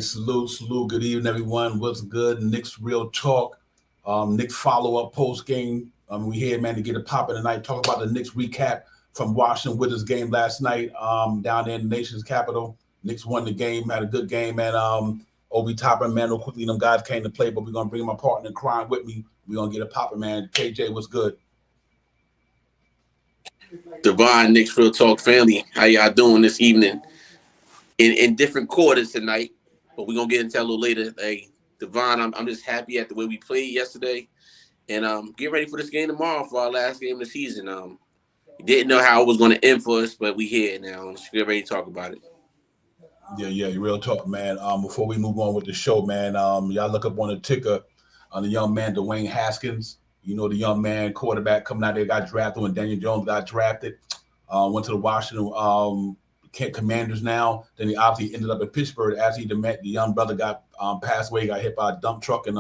salute. Good evening, everyone. What's good? Knicks Real Talk. Knicks follow-up post-game. We here, man, to get it popping tonight. Talk about the Knicks recap from Washington Wizards game last night down there in the nation's capital. Knicks won the game, had a good game, man. Obi Toppin, man, real quickly, them guys came to play, but we're going to bring my partner in crime with me. We're going to get it popping, man. KJ, what's good? Divine Knicks Real Talk family, how y'all doing this evening? In different quarters tonight, but we're gonna get into that a little later. Hey, Divine, I'm just happy at the way we played yesterday, and get ready for this game tomorrow for our last game of the season. Didn't know how it was gonna end for us, but we here now. Let's get ready to talk about it. Yeah, real talk, man. Before we move on with the show, man, y'all look up on the ticker on the young man Dwayne Haskins. You know, the young man quarterback coming out there got drafted when Daniel Jones got drafted. Went to the Washington Commanders now. Then he obviously ended up in Pittsburgh as the young brother got passed away, got hit by a dump truck in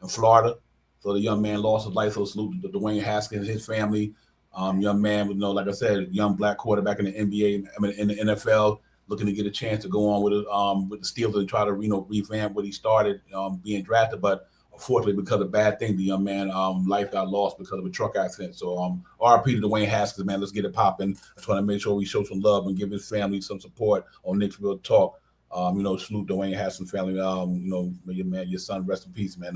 Florida. So the young man lost his life. So salute to Dwayne Haskins, his family. Young man with like I said, young black quarterback in the NBA, in the NFL, looking to get a chance to go on with the Steelers and try to revamp what he started being drafted, but unfortunately, because of bad things, the young man life got lost because of a truck accident. So RP to Dwayne Haskins, man. Let's get it popping. I just want to make sure we show some love and give his family some support on Knicks Real Talk. Salute Dwayne Haskins family. Your son, rest in peace, man.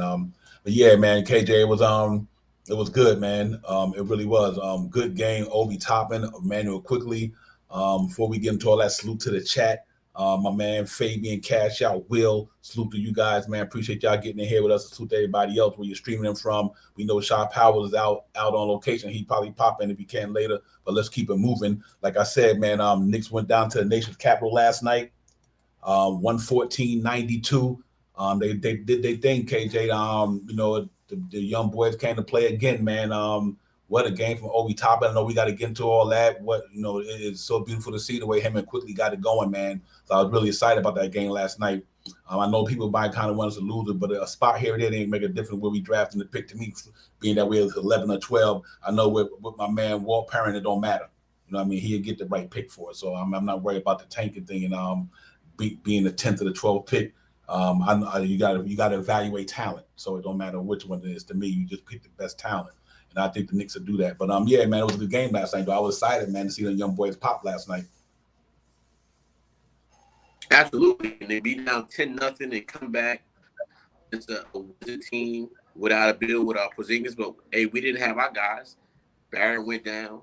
But yeah, man, KJ, it was good, man. It really was. Good game. Obi Toppin, Emmanuel quickly. Before we get into all that, salute to the chat. My man Fabian, Cash Out, Will, salute to you guys, man. Appreciate y'all getting in here with us. Salute to everybody else where you're streaming them from. We know Shaw Powell is out on location. He probably pop in if he can later, but let's keep it moving. Like I said, man, Knicks went down to the nation's capital last night, 114-92. They did their thing, KJ. The young boys came to play again, man. What a game from Obi Toppin. I know we got to get into all that. It's so beautiful to see the way him and quickly got it going, man. So I was really excited about that game last night. I know people might kind of want us to lose it, but a spot here or there didn't make a difference where we drafted the pick to me, being that we was 11 or 12. I know with my man Walt Perrin, it don't matter. You know what I mean? He'll get the right pick for it. So I'm not worried about the tanking thing and being the 10th or the 12th pick. You got to evaluate talent. So it don't matter which one it is. To me, you just pick the best talent. And I think the Knicks will do that. But, yeah, man, it was a good game last night. Though. I was excited, man, to see the young boys pop last night. Absolutely. And they beat down 10-0 and come back. It's a Wizard team without a bill, without Porzingis. But, hey, we didn't have our guys. Barron went down.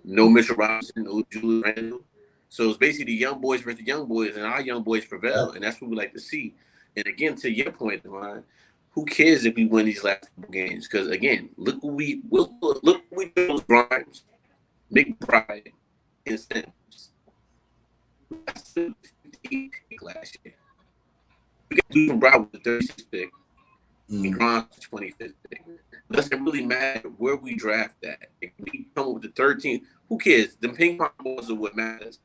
No Mitchell Robinson, no Julius Randle. So it's basically the young boys versus the young boys, and our young boys prevail. And that's what we like to see. And, again, to your point, Devon, who cares if we win these last couple games? Because again, look what we chose Grimes, McBride, and Sims. Last year, we got Duke McBride with the 36th pick, and Grimes with the 25th pick. It doesn't really matter where we draft that. If we come up with the 13th, who cares? The ping pong balls are what matters.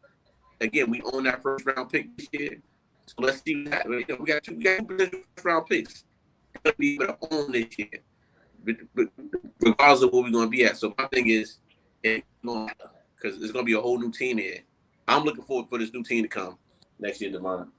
Again, we own that first round pick this year, so let's see what happens. We got two potential first round picks. Be able to own this year, but regardless of where we're going to be at. So my thing is, because it's going to be a whole new team here. I'm looking forward for this new team to come next year, Devon.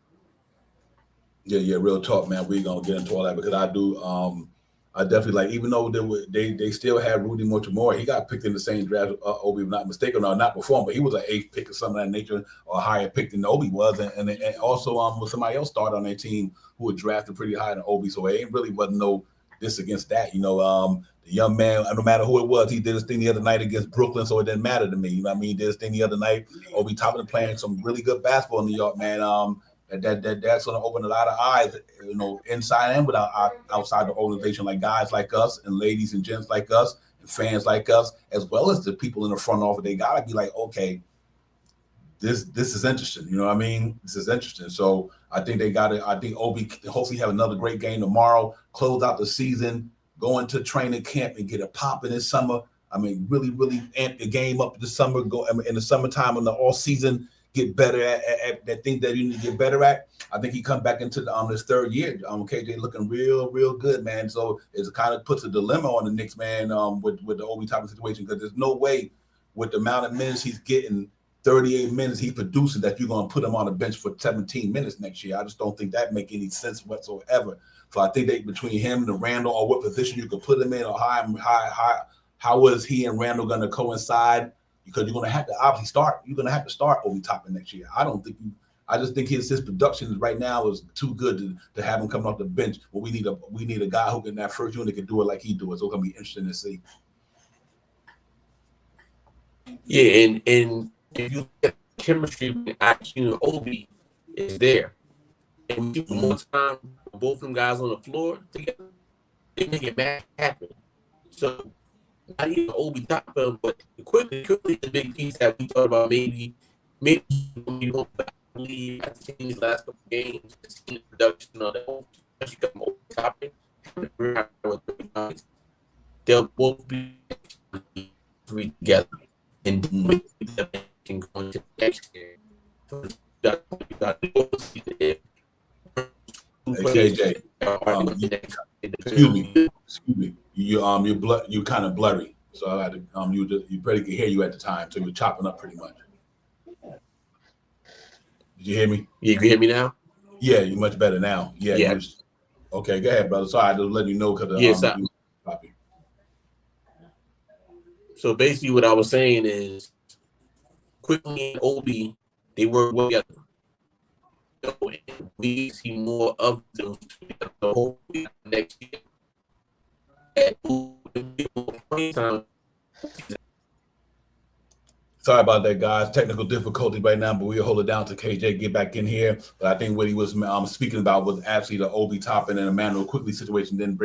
Yeah, real talk, man. We're going to get into all that because I do. I definitely like, even though they still had Rudy Motomori, he got picked in the same draft. Obi, if not mistaken, or not before him, but he was an 8th pick or something of that nature, or a higher pick than Obi was, and also with somebody else started on their team who was drafted pretty high than Obi, so it really wasn't no this against that. The young man, no matter who it was, he did his thing the other night against Brooklyn, so it didn't matter to me. You know what I mean? He did his thing the other night. Obi Toppin playing some really good basketball in New York, man. That's going to open a lot of eyes, inside and outside the organization, like guys like us and ladies and gents like us and fans like us, as well as the people in the front office. They got to be like, okay, this is interesting. You know what I mean? This is interesting. So I think I think Obi hopefully have another great game tomorrow, close out the season, go into training camp and get a pop in this summer. I mean, really, really amp the game up this summer, go in the summertime in the off season, get better at that thing that you need to get better at. I think he come back into this third year. KJ looking real good, man. So it kind of puts a dilemma on the Knicks, man, with the Obi Toppin situation, because there's no way with the amount of minutes he's getting, 38 minutes he producing that you're going to put him on the bench for 17 minutes next year. I just don't think that make any sense whatsoever. So I think that between him and Randall, or what position you could put him in, or how was he and Randall going to coincide? Because you're going to have to obviously start. You're going to have to start Obi Toppin next year. I just think his production right now is too good to have him coming off the bench. But we need a guy who can, that first unit can do it like he do it. So it's going to be interesting to see. Yeah, and if you look at chemistry with IQ and Obi is there. And we keep more time with both of them guys on the floor together, they make it happen. So not even Obi Toppin, but quickly the big piece that we talked about, maybe you won't believe I've seen these last couple of games, seen the production of the especially come Obi Toppin, they'll both be together and can go into the next game. Hey, KJ, excuse me. You kind of blurry, so I had to you pretty could hear you at the time, so you're chopping up pretty much. Did you hear me? Yeah, you can hear me now? Yeah, you're much better now. Yeah. Okay, go ahead, brother. Sorry, I just letting you know because So basically, what I was saying is, quickly and Obi, they work well together. So we see more of those together. Hopefully next year. Sorry about that, guys. Technical difficulty right now, but we'll hold it down to KJ get back in here. But I think what he was speaking about was actually the Obi Toppin and Emmanuel Quickly situation. Then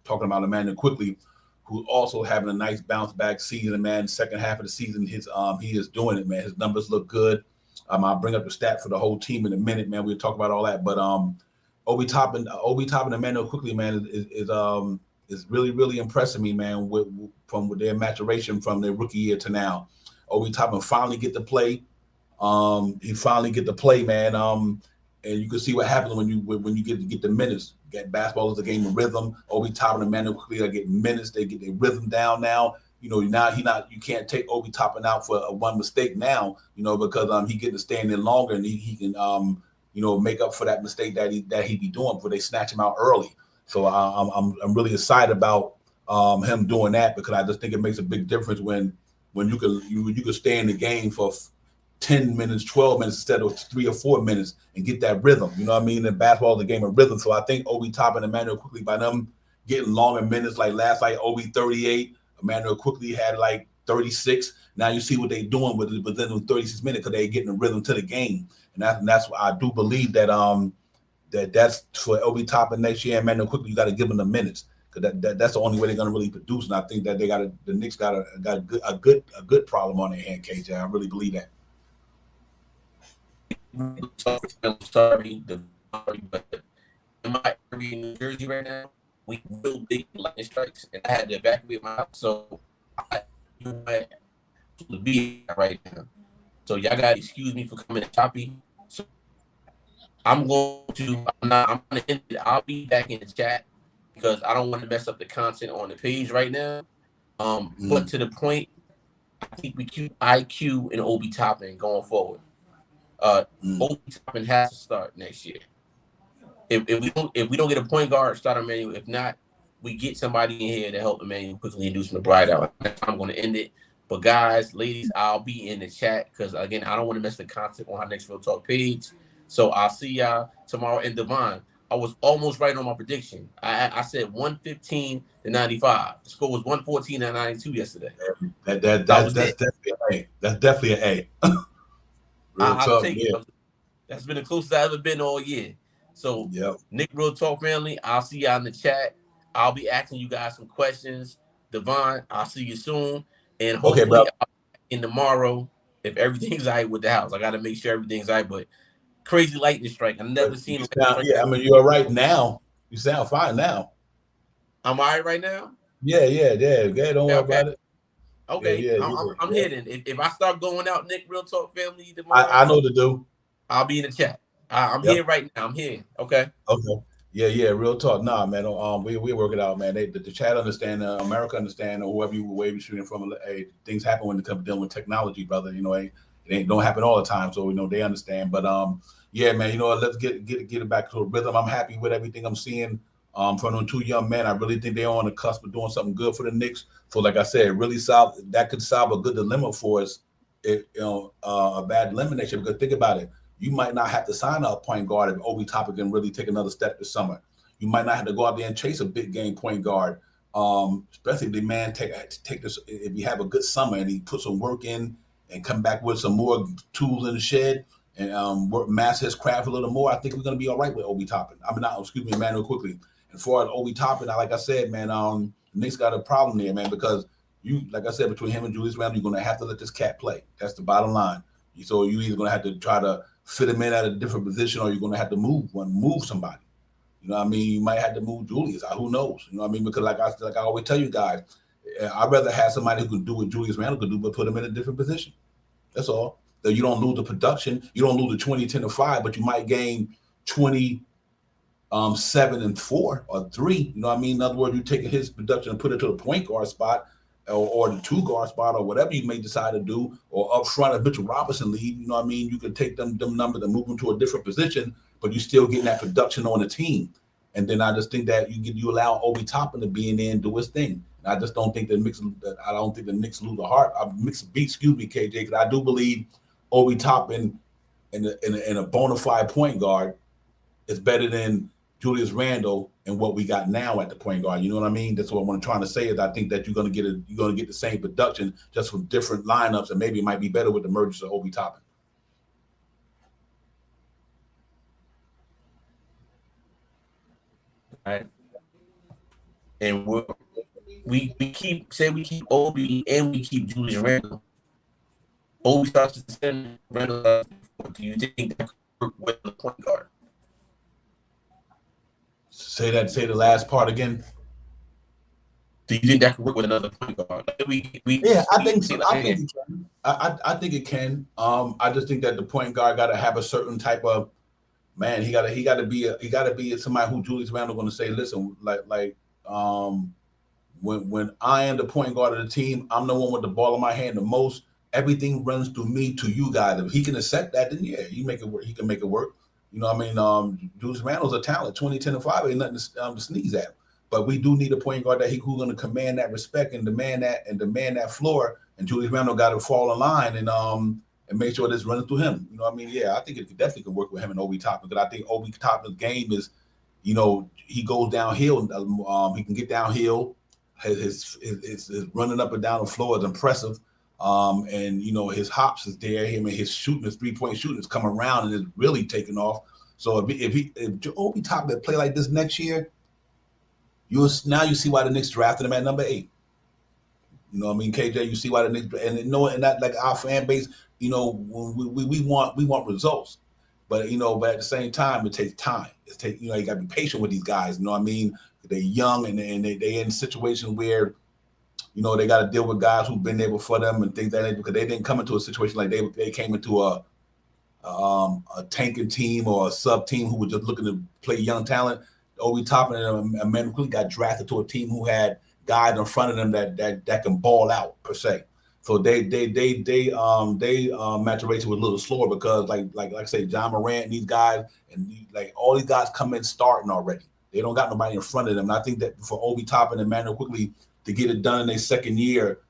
talking about Emmanuel Quickly, who's also having a nice bounce back season, man. Second half of the season, he is doing it, man. His numbers look good. I'll bring up the stat for the whole team in a minute, man. We'll talk about all that. But Obi Toppin, Emmanuel Quickly, man, is really, really impressing me, man, from their maturation from their rookie year to now. Obi Toppin finally get to play. He finally get to play, man. And you can see what happens when you get the minutes. Basketball is a game of rhythm. Obi Toppin and Emmanuel Quickly are getting minutes. They get their rhythm down now. Now you can't take Obi Toppin out for one mistake now, because he getting to stay in there longer, and he can make up for that mistake that he be doing before they snatch him out early. So I'm really excited about him doing that, because I just think it makes a big difference when you can stay in the game for 10 minutes, 12 minutes instead of 3 or 4 minutes and get that rhythm. You know what I mean? And basketball is a game of rhythm. So I think Obi Toppin and Emmanuel Quickly, by them getting longer minutes, like last night, Obi 38, Emmanuel Quickly had like 36. Now you see what they're doing within them 36 minutes, because they're getting a rhythm to the game. And that's what I do believe that's for Obi Toppin next year. And Emmanuel Quickly, you got to give them the minutes, because that's the only way they're going to really produce. And I think that the Knicks got a good problem on their hand, KJ. I really believe that. I'm sorry, but in my area in New Jersey right now, we real big lightning strikes, and I had to evacuate my house, so I to be right now. So y'all gotta excuse me for coming choppy. So I'm gonna end it. I'll be back in the chat because I don't want to mess up the content on the page right now. But to the point, I think we keep IQ and Obi Toppin going forward. Obi Toppin has to start next year. If we don't get a point guard, start Emmanuel. If not, we get somebody in here to help Emmanuel quickly and do some McBride out. That's how I'm going to end it. But guys, ladies, I'll be in the chat because again, I don't want to miss the content on our next Real Talk page. So I'll see y'all tomorrow. And Devon, I was almost right on my prediction. I said 115 to 95. The score was 114 to 92 yesterday. That's definitely an A. That's definitely an A. I'll take it. That's been the closest I've ever been all year. So, Nick Real Talk family, I'll see y'all in the chat. I'll be asking you guys some questions. Devon, I'll see you soon. And hopefully I'll be in tomorrow if everything's all right with the house. I got to make sure everything's all right, but crazy lightning strike. I've never seen it. I mean, you're all right now. You sound fine now. I'm all right right now? Yeah. Don't worry about it. Okay, I'm hitting. If I start going out, Nick Real Talk family, tomorrow, I know to do. I'll be in the chat. I'm here right now. I'm here. Okay. Yeah. Real talk. Nah, man. We work it out, man. The chat understand. America understand. Or wherever you shooting from. Hey, things happen when it comes dealing with technology, brother. It It don't happen all the time, so they understand. But yeah, man, let's get it back to a rhythm. I'm happy with everything I'm seeing from them two young men. I really think they're on the cusp of doing something good for the Knicks. So, like I said, really that could solve a good dilemma for us. A bad dilemma next year. Because think about it, you might not have to sign a point guard if Obi Toppin can really take another step this summer. You might not have to go out there and chase a big game point guard. Especially if the man take this. If you have a good summer and he put some work in and come back with some more tools in the shed and master his craft a little more, I think we're going to be all right with Obi Toppin. Emmanuel Quickly. And for Obi Toppin, like I said, man, Knicks got a problem there, man, because like I said, between him and Julius Randle, you're going to have to let this cat play. That's the bottom line. So you're either going to have to try to fit him in at a different position, or you're going to have to move somebody. You know what I mean? You might have to move Julius. Who knows? You know what I mean? Because like I always tell you guys, I'd rather have somebody who can do what Julius Randle could do, but put him in a different position. That's all. That you don't lose the production. You don't lose the 20, 10 to 5, but you might gain 20, 7 and 4 or 3. You know what I mean? In other words, you take his production and put it to the point guard spot or the 2 guard spot or whatever you may decide to do, or up front if Mitchell Robinson leave. You know what I mean? You can take them numbers and move them to a different position, but you still getting that production on the team. And then I just think that you allow Obi Toppin to be in there and do his thing. And I just don't think the Knicks lose a heart. Excuse me, KJ, because I do believe Obi Toppin in a bona fide point guard is better than Julius Randle and what we got now at the point guard. You know what I mean? That's what I'm trying to say is I think that you're going to get the same production just from different lineups, and maybe it might be better with the emergence of Obi Toppin. Right. And we keep Obi and we keep Julius Randle. Obi starts to send Randle. Do you think that could work with the point guard? Say the last part again. Do you think that could work with another point guard? I think so. I think it can. I think it can. I just think that the point guard got to have a certain type of man. He got to be somebody who Julius Randle going to say, listen, when I am the point guard of the team, I'm the one with the ball in my hand the most. Everything runs through me to you guys. If he can accept that, then yeah, he make it work. He can make it work. You know what I mean? Julius Randle's a talent. 20, 10, and 5 ain't nothing to sneeze at. But we do need a point guard who's going to command that respect and demand that floor. And Julius Randle got to fall in line and make sure this running through him. You know what I mean? Yeah, I think it definitely could work with him and Obi Toppin, because I think Obi Toppin's game is, he goes downhill. He can get downhill. His running up and down the floor is impressive. And his hops is there. His 3-point shooting is coming around and is really taking off. So if Obi Toppin play like this next year, you see why the Knicks drafted him at number 8. You know what I mean, KJ? You see why the Knicks and that, like, our fan base, we want results, but at the same time it takes time. You got to be patient with these guys. You know what I mean? They're young and they in a situation where they got to deal with guys who've been there before them and things like that, because they didn't come into a situation like they came into a tanking team or a sub team who was just looking to play young talent. Obi Toppin and Emmanuel Quickly got drafted to a team who had guys in front of them that can ball out per se. So they maturation was a little slower because like I say, John Morant and these guys and all these guys come in starting already. They don't got nobody in front of them. And I think that for Obi Toppin and Emmanuel Quickly to get it done in their second year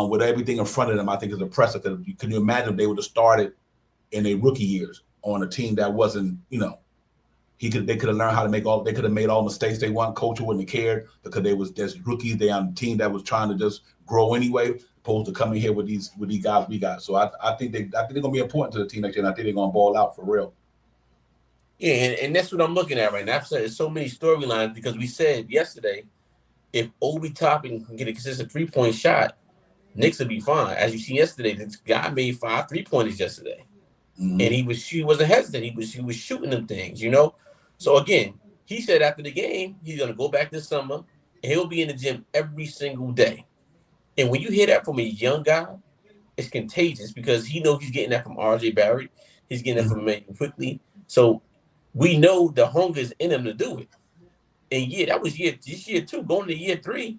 with everything in front of them, I think is impressive. Can you imagine if they would have started in their rookie years on a team that wasn't, they could have learned how to they could have made all the mistakes they want. Coach wouldn't have cared because they was just rookies. They on a team that was trying to just grow anyway, opposed to coming here with these guys we got. So I think they're gonna be important to the team next year, and I think they're gonna ball out for real. Yeah, and that's what I'm looking at right now. I've said there's so many storylines because we said yesterday, if Obi Toppin can get a consistent 3-point shot, Knicks will be fine. As you see yesterday, this guy made 5 3-pointers yesterday. Mm-hmm. And he wasn't hesitant. He was shooting them things, So again, he said after the game, he's gonna go back this summer and he'll be in the gym every single day. And when you hear that from a young guy, it's contagious because he knows he's getting that from RJ Barrett, he's getting that from Emmanuel Quickly. So we know the hunger is in him to do it. And yeah, that was this year 2, going to year 3.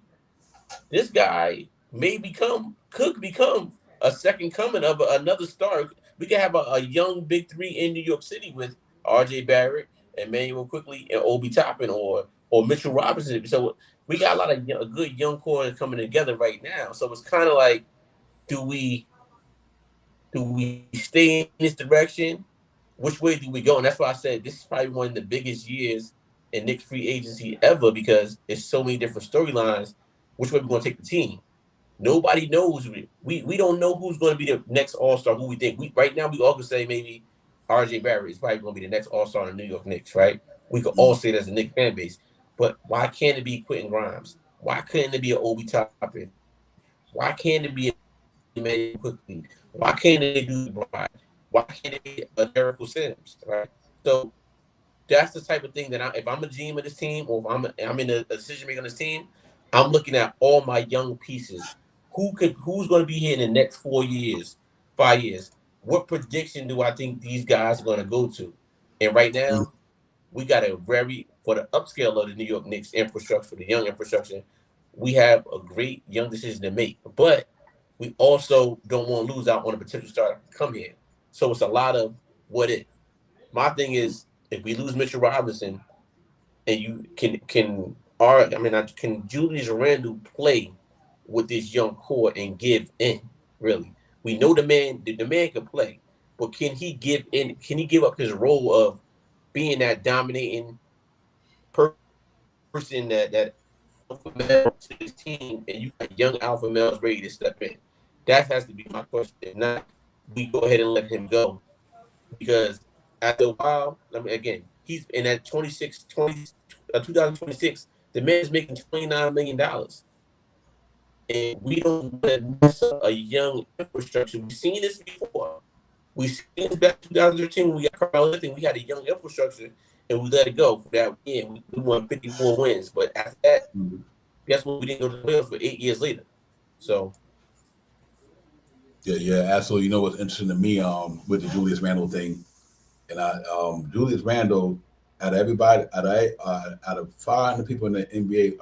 This guy could become a second coming of another star. We can have a young big three in New York City with R.J. Barrett, Emmanuel Quickly, and Obi Toppin, or Mitchell Robinson. So we got a lot of a good young core coming together right now. So it's kind of like, do we stay in this direction? Which way do we go? And that's why I said this is probably one of the biggest years in Knicks free agency ever, because it's so many different storylines. Which way we're going to take the team? Nobody knows. We don't know who's going to be the next All-Star. Who we think? Right now we all can say maybe R.J. Barrett is probably going to be the next All-Star in the New York Knicks, right? We could all say that as a Knicks fan base. But why can't it be Quentin Grimes? Why couldn't it be an Obi Toppin? Why can't it be a Emmanuel Quickly? Why can't they do the Bride? Why can't it be a Jericho Sims, right? So that's the type of thing that if I'm a GM of this team, or if I'm in a decision maker on this team, I'm looking at all my young pieces. Who's going to be here in the next 4 years, 5 years? What prediction do I think these guys are going to go to? And right now, we got for the upscale of the New York Knicks infrastructure, the young infrastructure, we have a great young decision to make. But we also don't want to lose out on a potential star to come here. So it's a lot of what if. My thing is, if we lose Mitchell Robinson, and you can Julius Randle play with this young core and give in? Really, we know the man can play, but can he give in? Can he give up his role of being that dominating person that alpha male to this team, and you got young alpha males ready to step in? That has to be my question. If not, we go ahead and let him go, because after a while, again, he's in that 2026, the man's making $29 million. And we don't want to mess up a young infrastructure. We've seen this before. We've seen this back in 2013 when we got Carl Anthony. We had a young infrastructure and we let it go for that year. We won 54 wins. But after that, guess what? We didn't go to the playoffs for 8 years later. So. Yeah, absolutely. You know what's interesting to me with the Julius Randle thing, and Julius Randle, out of everybody, out of 500 people in the NBA,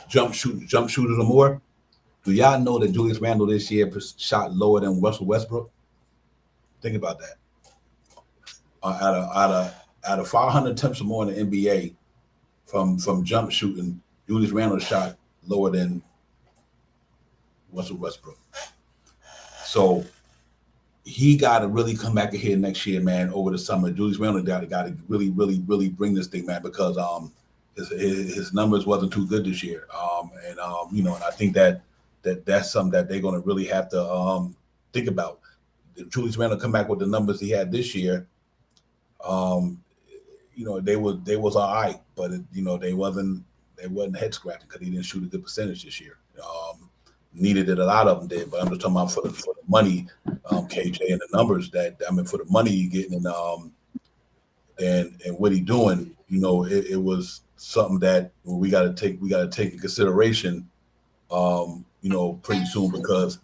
jump shooters or more, do y'all know that Julius Randle this year shot lower than Russell Westbrook? Think about that. Out of 500 attempts or more in the NBA from jump shooting, Julius Randle shot lower than Russell Westbrook. So he got to really come back here next year, man, over the summer. Julius Randle got to really, really, really bring this thing, man, because his numbers wasn't too good this year. And I think that's something that they're going to really have to think about. If Julius Randle come back with the numbers he had this year, they was all right, but they wasn't head scratching because he didn't shoot a good percentage this year. Needed it, a lot of them did, but I'm just talking about for the money, KJ, and the numbers for the money you're getting, and what he doing, it was something that we got to take in consideration, pretty soon, because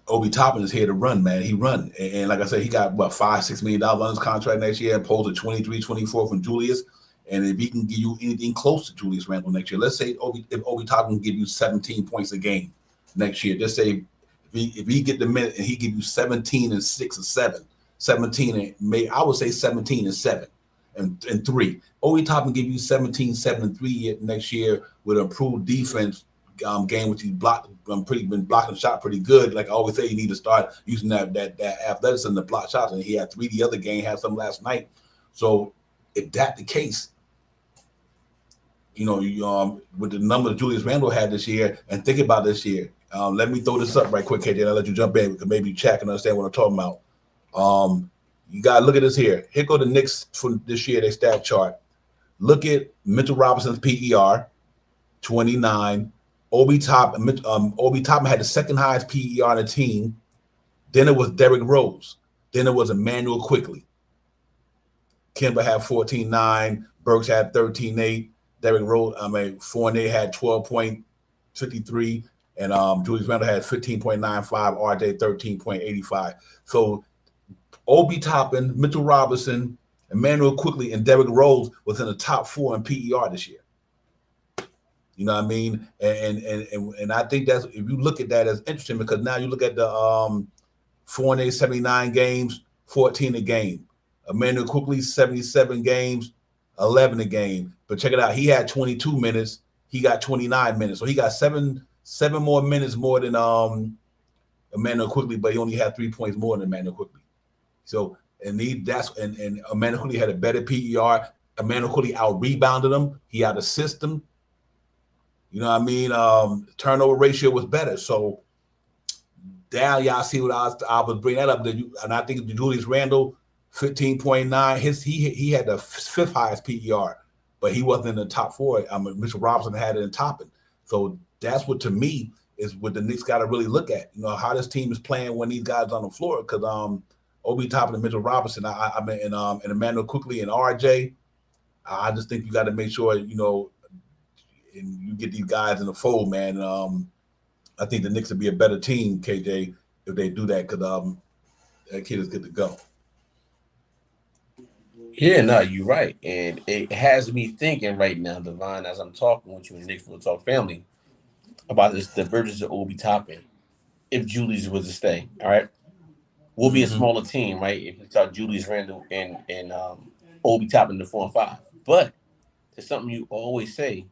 Obi Toppin is here to run, man. He run, and like I said, he got what, $5-6 million on his contract next year, opposed to 23, 24 from Julius. And if he can give you anything close to Julius Randle next year, let's say if Obi Toppin can give you 17 points a game next year, just say if he get the minute and he give you 17 and 6 or 7, 17 and I would say 17 and 7 and 3. Obi Toppin give you 17, 7 and 3 next year with improved defense game, which he been blocking shot pretty good. Like I always say, you need to start using that athleticism to block shots, and he had 3 the other game, had some last night. So if that's the case, with the number that Julius Randle had this year, and think about this year. Let me throw this up right quick, KJ. I'll let you jump in because maybe chat can understand what I'm talking about. You got to look at this here. Here go the Knicks for this year, their stat chart. Look at Mitchell Robinson's PER, 29. Obi Toppin had the second highest PER on the team. Then it was Derrick Rose. Then it was Emmanuel Quickly. Kemba had 14.9. Burks had 13.8. Derrick Rose, Fournier had 12.53, and Julius Randle had 15.95. RJ 13.85. So Obi Toppin, Mitchell Robinson, Emmanuel Quickly, and Derrick Rose was in the top 4 in PER this year. You know what I mean? And I think that's, if you look at that, as interesting, because now you look at the Fournier 79 games, 14 a game. Emmanuel Quickly 77 games, 11 a game. But check it out, he had 22 minutes. He got 29 minutes, so he got seven more minutes more than Emmanuel Quickly, but he only had 3 points more than Emmanuel Quickly. So and Emmanuel Quickly had a better PER. Emmanuel Quickly out rebounded him. He out assisted him. You know what I mean? Turnover ratio was better. So now y'all see what I was bringing that up. And I think Julius Randle, 15.9. He had the fifth highest PER, but he wasn't in the top four. Mitchell Robinson had it in topping. So that's what, to me, is what the Knicks got to really look at. You know, how this team is playing when these guys on the floor. Because Obi Toppin and Mitchell Robinson, and Emmanuel Quickly and RJ, I just think you got to make sure, you know, and you get these guys in the fold, man. I think the Knicks would be a better team, KJ, if they do that, because that kid is good to go. Yeah, no, you're right. And it has me thinking right now, Devon, as I'm talking with you and Knicks Real Talk family, about this divergence of Obi Toppin. If Julius was to stay, all right, we'll be a smaller team, right? If we start Julius Randle and Obi Toppin in the 4 and 5. But there's something you always say.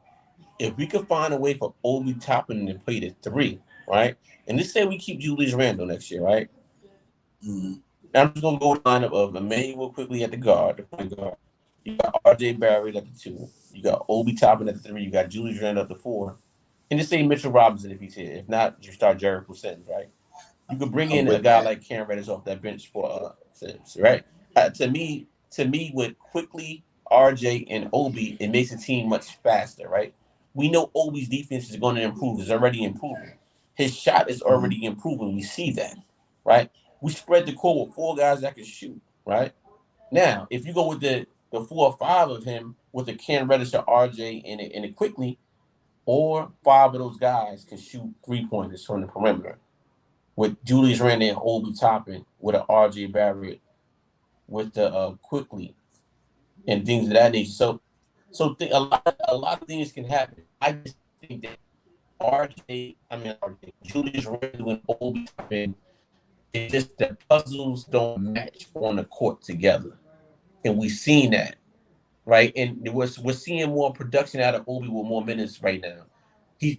If we could find a way for Obi Toppin to play the 3, right? And let's say we keep Julius Randle next year, right? Mm-hmm. I'm just gonna go to the lineup of Emmanuel Quickly at the guard, the point guard. You got RJ Barrett at the 2. You got Obi Toppin at the 3. You got Julius Randle at the 4. And just say Mitchell Robinson if he's here. If not, you start Jericho Sims, right? You could bring in a guy like Cam Reddish off that bench for Sims, right? To me, with Quickly, RJ, and Obi, it makes the team much faster, right? We know Obi's defense is going to improve. It's already improving. His shot is already improving. We see that, right? We spread the court with 4 guys that can shoot, right? Now, if you go with the 4 or 5 of him with a Cam Reddish or RJ and it Quickly, or 5 of those guys can shoot 3-pointers from the perimeter. With Julius Randle and Obi Toppin, with an RJ Barrett, with the Quickly, and things of that nature. So a lot of things can happen. I just think that Julius Randle and Obi Toppin, it's just the puzzles don't match on the court together, and we've seen that, right? And we're seeing more production out of Obi with more minutes right now.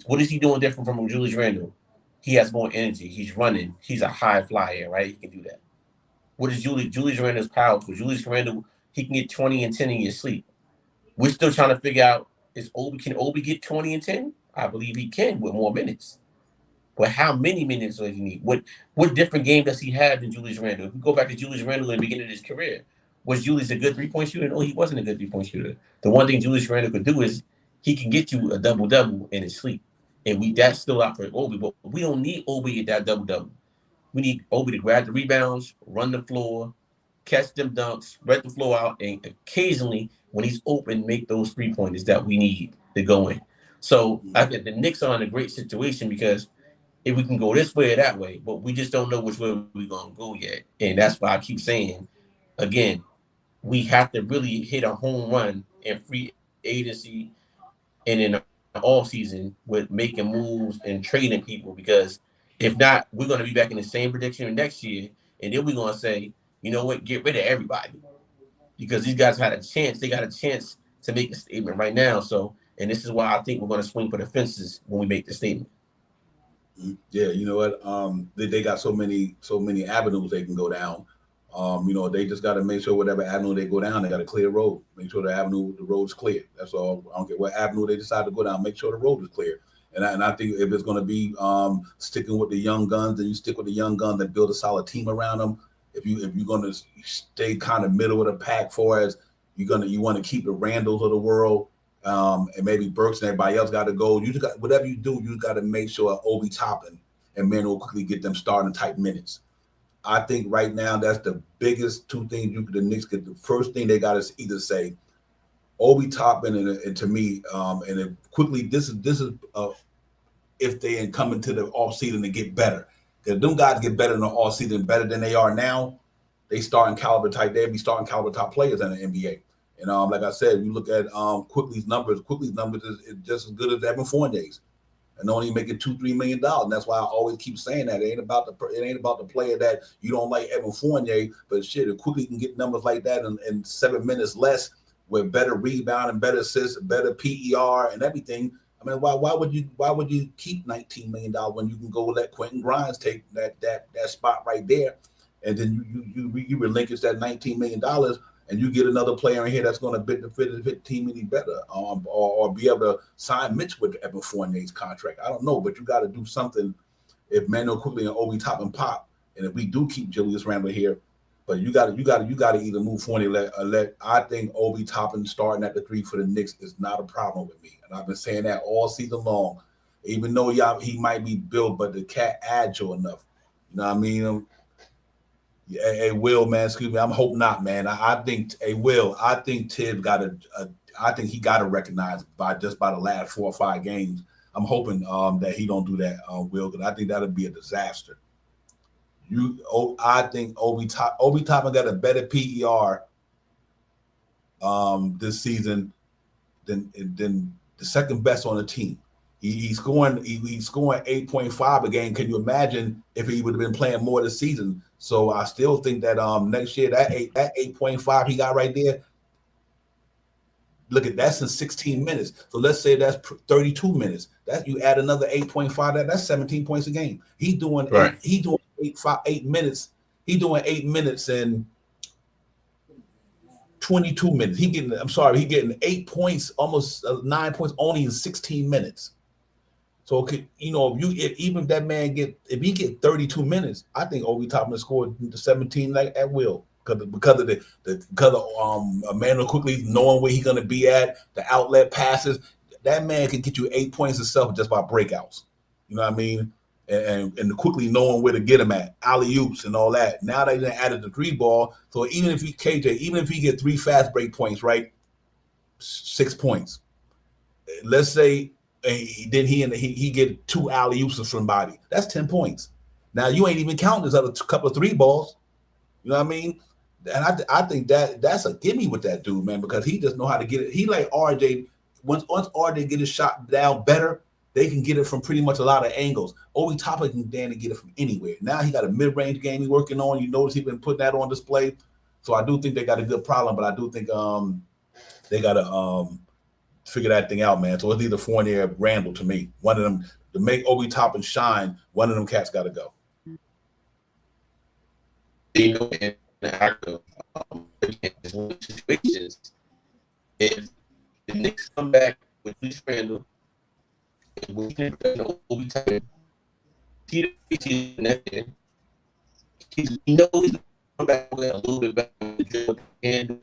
What is he doing different from Julius Randle? He has more energy. He's running. He's a high flyer, right? He can do that. What is Julius Randle's powerful? Julius Randle, he can get 20 and 10 in your sleep. We're still trying to figure out, can Obi get 20 and 10? I believe he can with more minutes. But how many minutes does he need? What different game does he have than Julius Randle? If we go back to Julius Randle in the beginning of his career, was Julius a good 3-point shooter? No, he wasn't a good 3-point shooter. The one thing Julius Randle could do is he can get you a double-double in his sleep. And that's still out for Obi. But we don't need Obi at that double-double. We need Obi to grab the rebounds, run the floor, catch them dunks, spread the floor out, and occasionally, when he's open, make those 3-pointers that we need to go in. So I think the Knicks are in a great situation because if we can go this way or that way, but we just don't know which way we're going to go yet. And that's why I keep saying, again, we have to really hit a home run in free agency and in the off season with making moves and trading people, because if not, we're going to be back in the same prediction next year, and then we're going to say, you know what, get rid of everybody, because these guys had a chance. They got a chance to make a statement right now. So, and this is why I think we're going to swing for the fences when we make the statement. Yeah, you know what? They got so many avenues they can go down. You know, they just got to make sure whatever avenue they go down, they got a clear road. Make sure the road's clear. That's all. I don't care what avenue they decide to go down. Make sure the road is clear. And I think if it's going to be sticking with the young guns, then you stick with the young guns and build a solid team around them. If you're going to stay kind of middle of the pack for us, you want to keep the Randalls of the world. And maybe Burks and everybody else got to go. You just got, whatever you do, you got to make sure Obi Toppin and Emmanuel Quickly get them starting type minutes. I think right now that's the biggest 2 things the Knicks get. The first thing they got to either say, Obi Toppin and to me, and then Quickly. This is if they come into the off season to get better. If them guys get better in the off season, better than they are now, they starting caliber type. They'll be starting caliber top players in the NBA. And like I said, you look at Quickly's numbers. Quickly's numbers is just as good as Evan Fournier's. and only making $2-3 million. And that's why I always keep saying that it ain't about the player that you don't like, Evan Fournier, but shit, it quickly can get numbers like that in 7 minutes less with better rebound and better assists, better PER and everything. I mean, why would you keep $19 million when you can go let Quentin Grimes take that spot right there, and then you relinquish that $19 million and you get another player in here that's going to benefit the team any better, or be able to sign Mitch with Evan Fournier's contract. I don't know, but you got to do something if Manuel Quickly and Obi Toppin pop, and if we do keep Julius Randle here. But you got to either move Fournier. I think Obi Toppin starting at the 3 for the Knicks is not a problem with me, and I've been saying that all season long. Even though he might be built, but the cat agile enough. You know what I mean? Hey, Will, man, excuse me. I'm hoping not, man. I think Tibbs I think he got to recognize by the last 4 or 5 games. I'm hoping that he don't do that, Will, because I think that'll be a disaster. I think Obi Toppin got a better PER this season than the second best on the team. He's scoring 8.5 a game. Can you imagine if he would have been playing more this season? So I still think that next year that 8.5 he got right there. Look at that's in 16 minutes. So let's say that's 32 minutes. That you add another 8.5. That's 17 points a game. He's doing right. He's doing 8 minutes. He's doing 8 minutes in 22 minutes. He getting 8 points, almost 9 points only in 16 minutes. So even if that man if he get 32 minutes, I think Obi Toppin scored 17 like at will because of Emmanuel Quickly knowing where he's gonna be at, the outlet passes. That man can get you 8 points himself just by breakouts. You know what I mean? And quickly knowing where to get him at, alley-oops and all that. Now they added the 3 ball, so even if he get 3 fast break points, right, 6 points. Let's say. Then he get 2 alley-oops from somebody. That's 10 points. Now you ain't even counting his other couple of 3 balls. You know what I mean? And I think that's a gimme with that dude, man, because he just know how to get it. He like RJ. Once RJ get his shot down better, they can get it from pretty much a lot of angles. Obi Toppin can get it from anywhere. Now he got a mid-range game he's working on. You notice he's been putting that on display. So I do think they got a good problem, but I do think they got to figure that thing out, man. So it's either Fournier or Randle to me. One of them, to make Obi Toppin shine, one of them cats got to go. In the active situations, if the Knicks come back with Julius Randle, and we can Obi Toppin, he knows he's going to come back with a little bit better and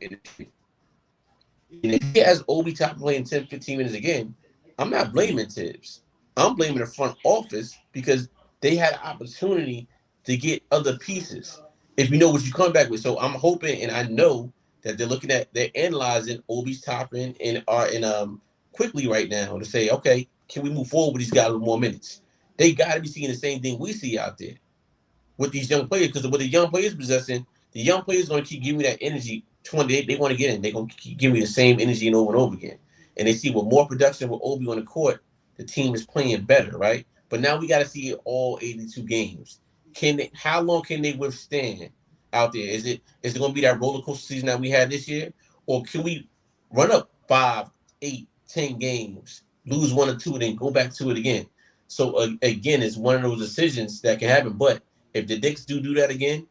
if he has Obi Toppin playing 10, 15 minutes again, I'm not blaming Tibbs. I'm blaming the front office because they had an opportunity to get other pieces. If you know what you come back with. So I'm hoping, and I know that they're analyzing Obi Toppin and Quickly right now to say, okay, can we move forward with these guys with more minutes? They got to be seeing the same thing we see out there with these young players, because with the young players possessing, the young players going to keep giving me that energy. They want to get in. They're going to keep giving me the same energy and over again. And they see with more production with Obi on the court, the team is playing better, right? But now we got to see all 82 games. How long can they withstand out there? Is it going to be that roller coaster season that we had this year? Or can we run up 5, 8, 10 games, lose 1 or 2, and then go back to it again? So, again, it's one of those decisions that can happen. But if the Knicks do that again,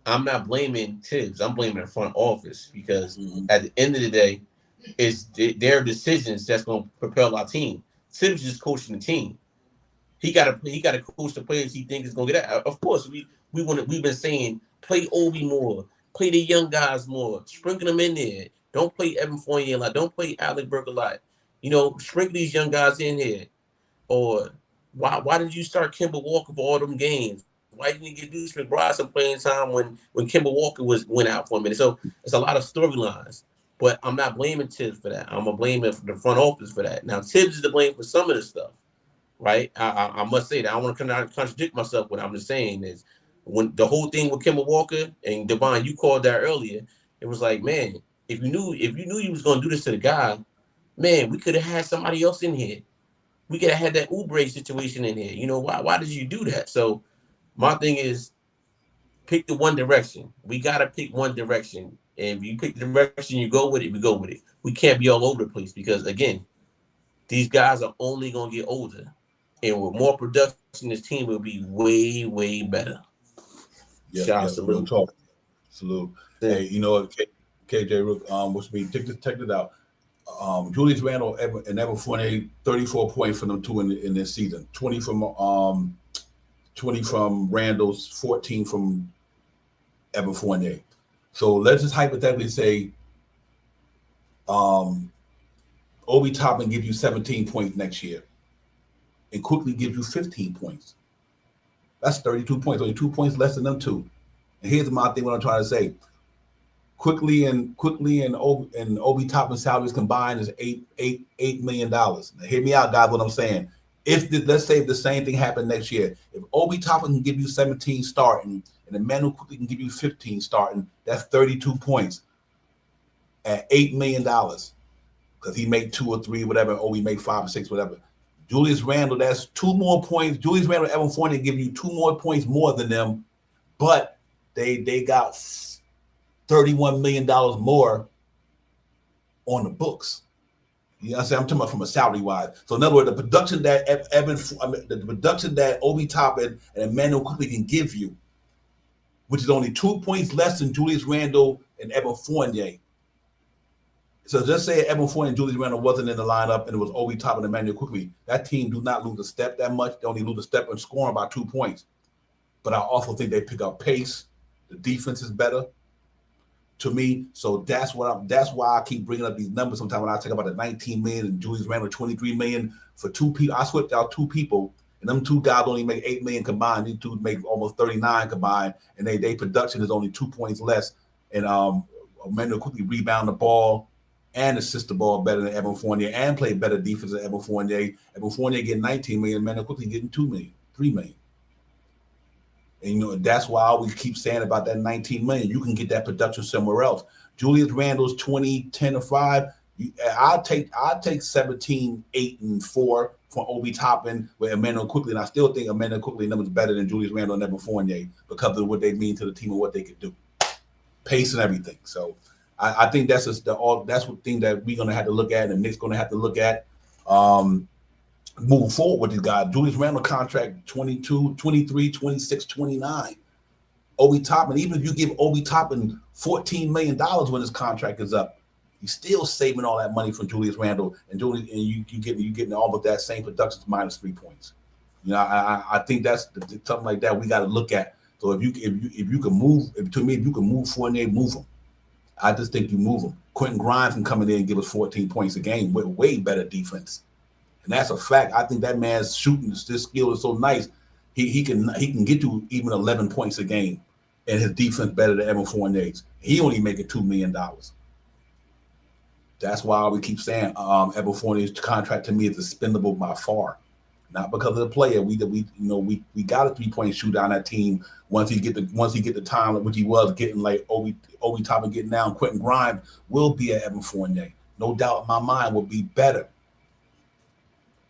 I'm not blaming Tibbs. I'm blaming the front office because at the end of the day, it's their decisions that's going to propel our team. Tibbs just coaching the team. He got to coach the players he thinks is going to get out. Of course, we've been saying play Obi more, play the young guys more, sprinkle them in there. Don't play Evan Fournier a lot. Don't play Alec Burke a lot. Sprinkle these young guys in here. Or why did you start Kemba Walker for all them games? Why didn't you get Deuce McBride some playing time when Kemba Walker went out for a minute? So it's a lot of storylines. But I'm not blaming Tibbs for that. I'm going to blame the front office for that. Now, Tibbs is to blame for some of this stuff, right? I must say that. I don't want to contradict myself. What I'm just saying is when the whole thing with Kemba Walker and Devon, you called that earlier, it was like, man, if you knew you was going to do this to the guy, man, we could have had somebody else in here. We could have had that Oubre situation in here. You know, why did you do that? So my thing is pick the one direction. We gotta pick one direction. And if you pick the direction, you go with it, we go with it. We can't be all over the place because again, these guys are only gonna get older. And with more production, this team will be way, way better. Yeah, Shout yeah, real salute. talk. Salute. Yeah. Hey, you know, KJ Rook, what's me? Check this out. Julius Randle and Evan Fournier, 34 points for them two in this season. 20 from Randall's, 14 from Evan Fournier. So let's just hypothetically say Obi Toppin gives you 17 points next year and quickly gives you 15 points. That's 32 points, only 2 points less than them two. And here's my thing, what I'm trying to say. Quickly and Obi Toppin salaries combined is $8 million. Now hear me out, guys, what I'm saying. Let's say if the same thing happened next year, if Obi Toppin can give you 17 starting and Emmanuel quickly can give you 15 starting, that's 32 points at $8 million. Because he made 2 or 3, whatever, or we make 5 or 6, whatever. Julius Randle, that's 2 more points. Julius Randle and Evan Fournier give you 2 more points more than them, but they got $31 million more on the books. You know what I'm saying? I'm talking about from a salary wise. So in other words, the production that the production that Obi Toppin and Emmanuel quickly can give you, which is only 2 points less than Julius Randle and Evan Fournier. So just say Evan Fournier and Julius Randle wasn't in the lineup and it was Obi Toppin and Emmanuel quickly. That team do not lose a step that much. They only lose a step in scoring by 2 points. But I also think they pick up pace. The defense is better to me. So that's why I keep bringing up these numbers sometimes when I talk about the 19 million and Julius Randle 23 million for 2 people. I switched out 2 people, and them 2 guys only make 8 million combined. These 2 make almost 39 combined, and they production is only 2 points less. And Emmanuel quickly rebound the ball and assist the ball better than Evan Fournier and play better defense than Evan Fournier. Evan Fournier getting 19 million, Emmanuel quickly getting 2 million, 3 million. And you know, that's why I always keep saying about that 19 million. You can get that production somewhere else. Julius Randle's 20, 10, or 5. I'll take 17, 8, and 4 from Obi Toppin with Emmanuel quickly. And I still think Emmanuel quickly numbers better than Julius Randle and Evan Fournier because of what they mean to the team and what they could do. Pace and everything. So I think that's one thing that we're gonna have to look at and Knicks gonna have to look at. Moving forward with these guys. Julius Randle contract 22, 23, 26, 29. Obi Toppin, even if you give Obi Toppin $14 million when his contract is up, you're still saving all that money from Julius Randle and you getting all of that same production minus 3 points. You know, I think that's something like that we got to look at. So if you can move, if you can move Fournier, move him. I just think you move him. Quentin Grimes can come in there and give us 14 points a game with way better defense. And that's a fact. I think that man's shooting, this skill is so nice. He can get to even 11 points a game, and his defense better than Evan Fournier's. He only making $2 million. That's why we keep saying Evan Fournier's contract to me is expendable by far, not because of the player. We got a 3-point shooter on that team once he get the time which he was getting, like Obi Toppin getting down. Quentin Grimes will be at Evan Fournier, no doubt in my mind. Will be better.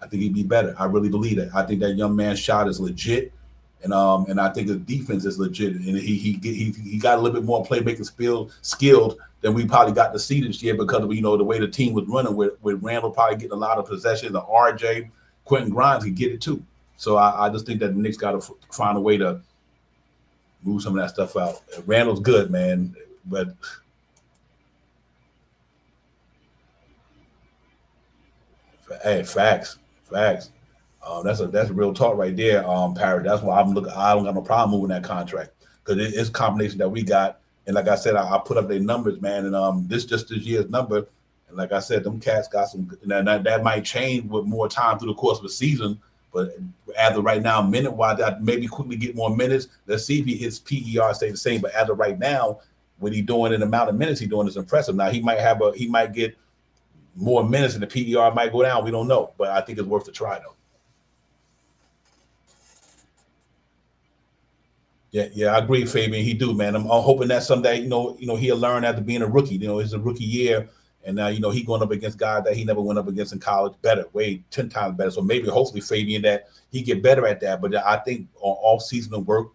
I think he'd be better. I really believe that. I think that young man's shot is legit, and I think his defense is legit. And he got a little bit more playmaking skilled than we probably got to see this year because of the way the team was running with Randall probably getting a lot of possession. The RJ, Quentin Grimes could get it too. So I just think that the Knicks got to find a way to move some of that stuff out. Randall's good, man, but. Hey, facts. That's real talk right there, Parrot. That's why I don't got no problem moving that contract because it's a combination that we got. And like I said, I put up their numbers, man. And this year's number. And like I said, them cats got some. That might change with more time through the course of the season. But as of right now, minute wise, I maybe quickly get more minutes. Let's see if his PER stay the same. But as of right now, what he's doing in the amount of minutes he's doing is impressive. Now he might get more minutes and the PER might go down. We don't know, but I think it's worth a try though. Yeah, I agree, Fabian. He do, man. I'm hoping that someday, he'll learn after being a rookie. It's a rookie year, And now, he going up against guys that he never went up against in college, better, way 10 times better. So maybe, hopefully, Fabian, that he get better at that. But I think on off-season work,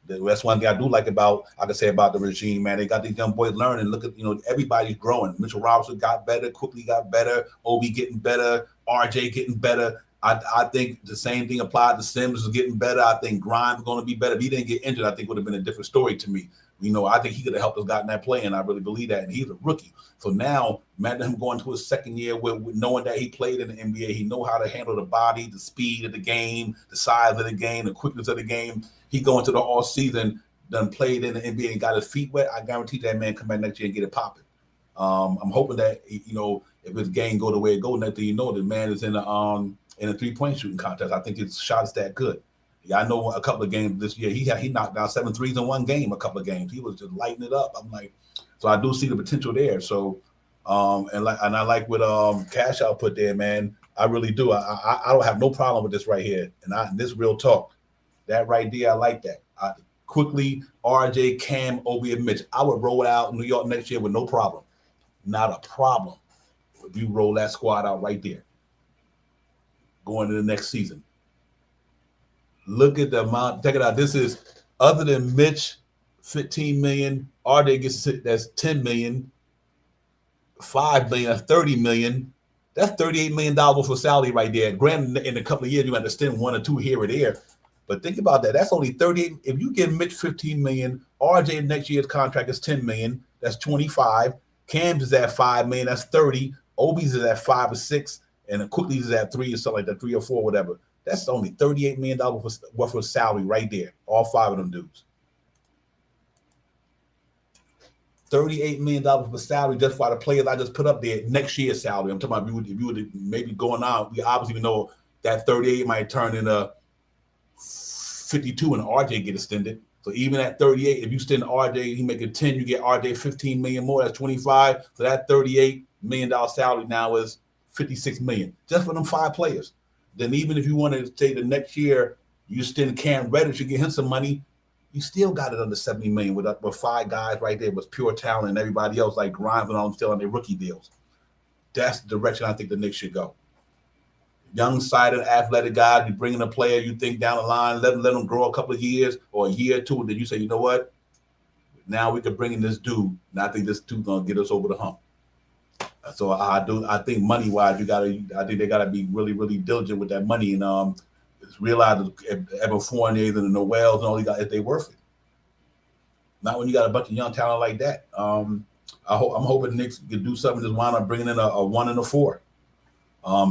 that's one thing I do like about, I can say about the regime, man. They got these young boys learning. Look at, everybody's growing. Mitchell Robinson got better, quickly got better, Obi getting better, RJ getting better. I think the same thing applied to Sims is getting better. I think Grimes is going to be better. If he didn't get injured, I think would have been a different story to me. I think he could have helped us got in that play, and I really believe that. And he's a rookie. So now, imagine him going to his second year with knowing that he played in the NBA. He know how to handle the body, the speed of the game, the size of the game, the quickness of the game. He going to the all season, done played in the NBA and got his feet wet. I guarantee that man come back next year and get it popping. I'm hoping that, if his game go the way it go, next thing the man is in a 3-point shooting contest. I think his shot is that good. Yeah, I know a couple of games this year. He knocked down 7 threes in one game. A couple of games, he was just lighting it up. I'm like, so I do see the potential there. So, and I like what Cash Out put there, man. I really do. I don't have no problem with this right here. And this real talk, that right there, I like that. Quickly, RJ, Cam, Obi, and Mitch. I would roll out New York next year with no problem. Not a problem. If you roll that squad out right there, going to the next season. Look at the amount. Check it out. This is, other than Mitch, 15 million. RJ gets, that's 10 million. 5 million. That's 30 million. That's $38 million for salary right there. Granted, in a couple of years, you might extend 1 or 2 here or there. But think about that. That's only 38. If you give Mitch 15 million, RJ next year's contract is 10 million. That's 25. Cam's is at 5 million. That's 30. Obi's is at 5 or 6. And Quickly's is at 3 or something like that, 3 or 4, whatever. That's only $38 million worth of salary right there. All 5 of them dudes. $38 million for salary just for the players I just put up there next year's salary. I'm talking about if you would maybe going on, we obviously know that 38 might turn into 52 and RJ get extended. So even at 38, if you extend RJ, he make it 10, you get RJ 15 million more. That's 25. So that $38 million salary now is 56 million just for them 5 players. Then even if you wanted to say the next year you extend Cam Reddish, you get him some money, you still got it under 70 million with 5 guys right there with pure talent, and everybody else like Grimes and all them still on their rookie deals. That's the direction I think the Knicks should go. Young-sided, athletic guys, you bring in a player you think down the line, let them grow a couple of years or a year or two, and then you say, you know what? Now we can bring in this dude, and I think this dude's gonna get us over the hump. So I think money-wise, I think they gotta be really, really diligent with that money and realize Evan Fournier and the Noels and all these guys, if they worth it. Not when you got a bunch of young talent like that. I'm hoping the Knicks can do something. Just wind up bringing in a 1 and a 4.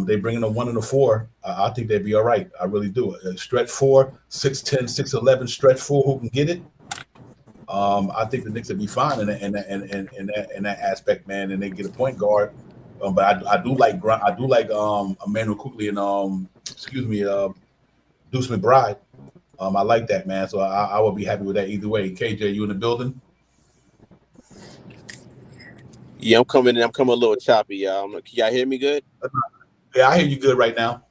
They bring in a 1 and a 4. I think they'd be all right. I really do. A stretch 4, 6'10", 6'11", stretch 4 who can get it. I think the Knicks would be fine in that aspect, man. And they get a point guard. But I do like Emmanuel Quickly and Deuce McBride. I like that, man. So I would be happy with that either way. KJ, you in the building? Yeah, I'm coming a little choppy, y'all. Can y'all hear me good? Yeah, I hear you good right now.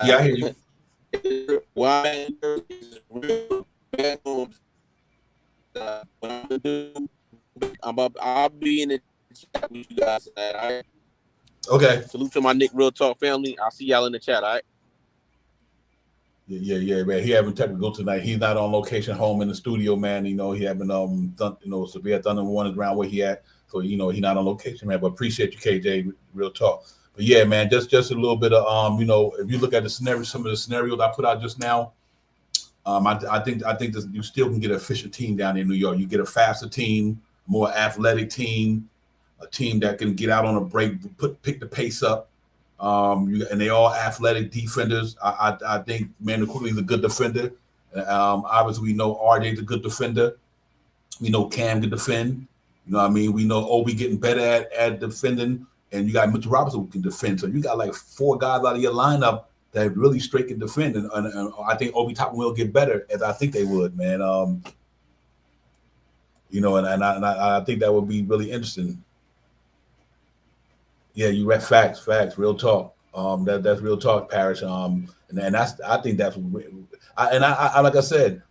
Yeah, I hear you. Why? I'll be in the chat with you guys. All right. Okay. Salute to my Nick Real Talk family. I'll see y'all in the chat. All right. Yeah, man. He having technical tonight. He's not on location home in the studio, man. He having severe thunder warnings around where he at. So he's not on location, man. But appreciate you, KJ. Real talk. But yeah, man, just a little bit of if you look at the scenario, some of the scenarios I put out just now, I think this, you still can get an efficient team down in New York. You get a faster team, more athletic team, a team that can get out on a break, pick the pace up. And they all athletic defenders. I think Manu Quickly is a good defender. Obviously, we know RJ's a good defender. We know Cam can defend. You know what I mean? We know Obi getting better at defending. And you got Mitchell Robinson who can defend. So you got like 4 guys out of your lineup that really straight can defend. And I think Obi Toppin will get better, as I think they would, man. And I think that would be really interesting. Yeah, you read facts, real talk. That's real talk, Parrish. And that's, I think that's, like I said,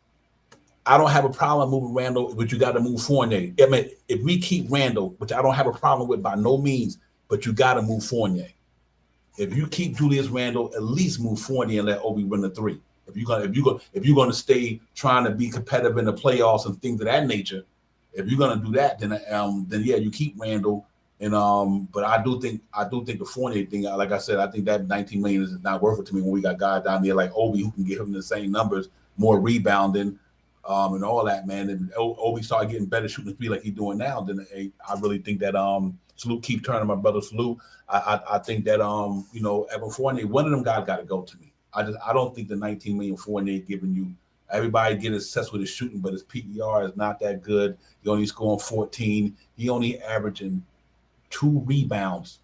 I don't have a problem moving Randall, but you got to move Fournier. I mean, if we keep Randall, which I don't have a problem with by no means, but you got to move Fournier. If you keep Julius Randle, at least move Fournier and let Obi run the three. If you're gonna stay trying to be competitive in the playoffs and things of that nature, if you're gonna do that, then yeah, you keep Randle. And but I do think the Fournier thing, like I said, I think that 19 million is not worth it to me when we got guys down there like Obi who can give him the same numbers, more rebounding, and all that, man. And Obi started getting better shooting the three like he's doing now. Then I really think that salute, keep turning, my brother, salute. I think that Evan Fournier, one of them guys got to go to me. I don't think the 19 million Fournier giving you. Everybody get obsessed with his shooting, but his PER is not that good. He only scoring 14. He only averaging 2 rebounds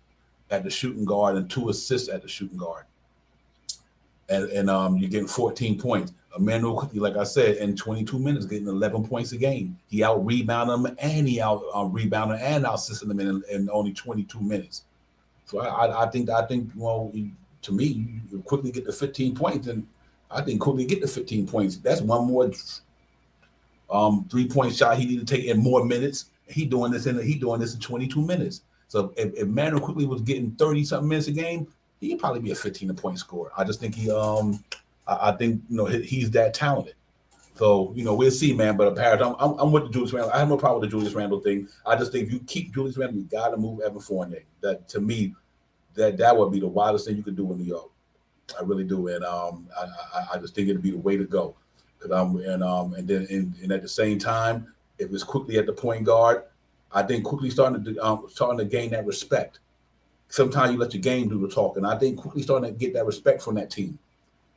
at the shooting guard and 2 assists at the shooting guard. And you're getting 14 points. Emmanuel Quickly, like I said, in 22 minutes, getting 11 points a game. He out rebounded them and he out rebounded and out assisted them in only 22 minutes. So I think well, to me, you quickly get to 15 points, and I think quickly get to 15 points. That's one more 3-point shot he need to take in more minutes. He doing this in 22 minutes. So if Manuel Quickly was getting 30-something minutes a game, he'd probably be a 15-point scorer. I just think I think he's that talented. So we'll see, man. But apparently, I'm with the Julius Randle. I have no problem with the Julius Randle thing. I just think if you keep Julius Randle, you got to move Evan Fournier. That to me, that would be the wildest thing you could do in New York. I really do, and I just think it'd be the way to go. And then at the same time, if it's Quickly at the point guard, I think Quickly starting to gain that respect. Sometimes you let your game do the talking. I think Quickly starting to get that respect from that team.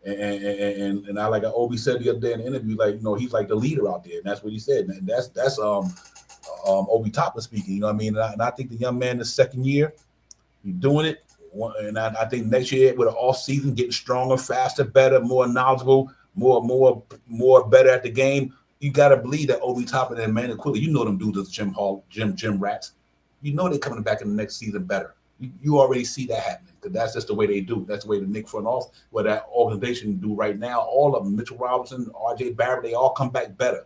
And I like Obi said the other day in the interview, like he's like the leader out there, and that's what he said. And that's Obi Toppin speaking. You know what I mean? And I think the young man, the second year, he's doing it. And I think next year with an off season, getting stronger, faster, better, more knowledgeable, more better at the game. You got to believe that Obi Toppin and Emmanuel Quickly, them dudes as gym rats. They're coming back in the next season better. You already see that happening because that's just the way they do. That's the way the Knicks front office, what that organization do right now. All of them, Mitchell Robinson, R.J. Barrett, they all come back better.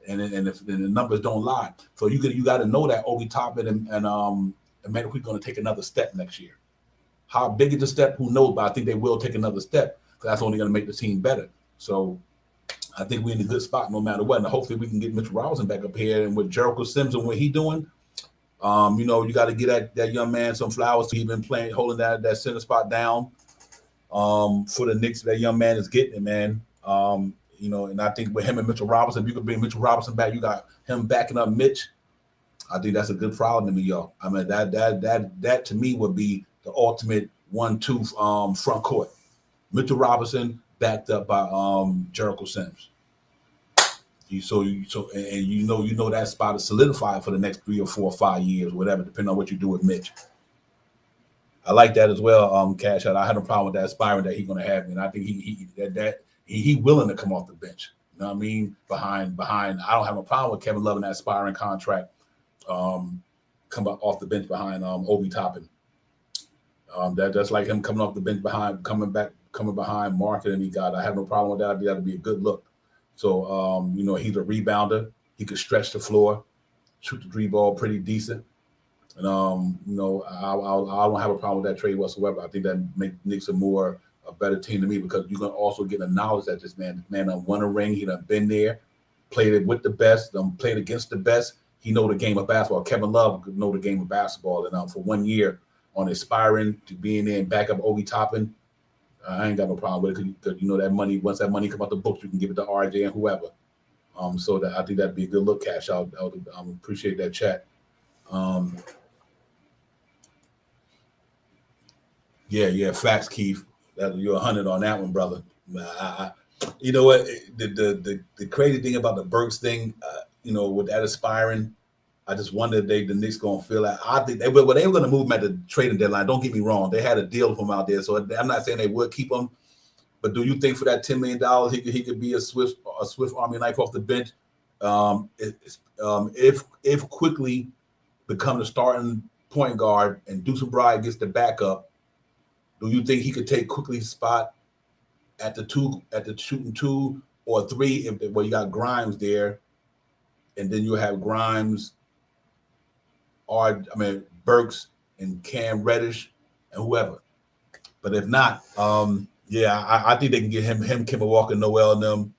And the numbers don't lie. So you got to know that Obi Toppin and Emmanuel Quickly going to take another step next year. How big is the step? Who knows? But I think they will take another step because that's only going to make the team better. So I think we're in a good spot no matter what. And hopefully we can get Mitchell Robinson back up here. And with Jericho Sims and what he's doing, you got to get that young man some flowers. He's been playing, holding that center spot down for the Knicks. That young man is getting it, man. And I think with him and Mitchell Robinson, if you could bring Mitchell Robinson back, you got him backing up Mitch. I think that's a good problem in New York. I mean, that to me would be the ultimate 1-2 front court. Mitchell Robinson backed up by Jericho Sims. So that spot is solidified for the next 3 or 4 or 5 years, whatever, depending on what you do with Mitch. I like that as well, Cash Out. I had no problem with that aspiring that he's going to have, and I think he willing to come off the bench. You know what I mean? Behind, I don't have a problem with Kevin Love in that aspiring contract. Come off the bench behind Obi Toppin. That's like him coming off the bench coming behind Market, and he got. I have no problem with that. I think that'd be a good look. So he's a rebounder. He could stretch the floor, shoot the 3 ball pretty decent, and I don't have a problem with that trade whatsoever. I think that makes Knicks a better team to me because you're gonna also get a knowledge that this man done won a ring. He done been there, played it with the best, played against the best. He know the game of basketball. Kevin Love know the game of basketball, and for 1 year on aspiring to being there and back up Obi Toppin, I ain't got no problem with it because that money. Once that money come out the books, you can give it to RJ and whoever. So that I think that'd be a good look, Cash Out. I appreciate that chat. Yeah, facts, Keith. You're 100 on that one, brother. You know what? The crazy thing about the Burks thing, with that aspiring, I just wonder if the Knicks gonna feel that. I think they were going to move him at the trading deadline. Don't get me wrong; they had a deal with him out there, so I'm not saying they would keep him. But do you think for that $10 million, he could be a swift army knife off the bench? If Quickly become the starting point guard and Deuce McBride gets the backup, do you think he could take Quickly's spot at the shooting 2, or three if well you got Grimes there, and then you have Grimes, Burks and Cam Reddish and whoever. But if not, yeah, I think they can get him, Kemba Walker, Noel, and them.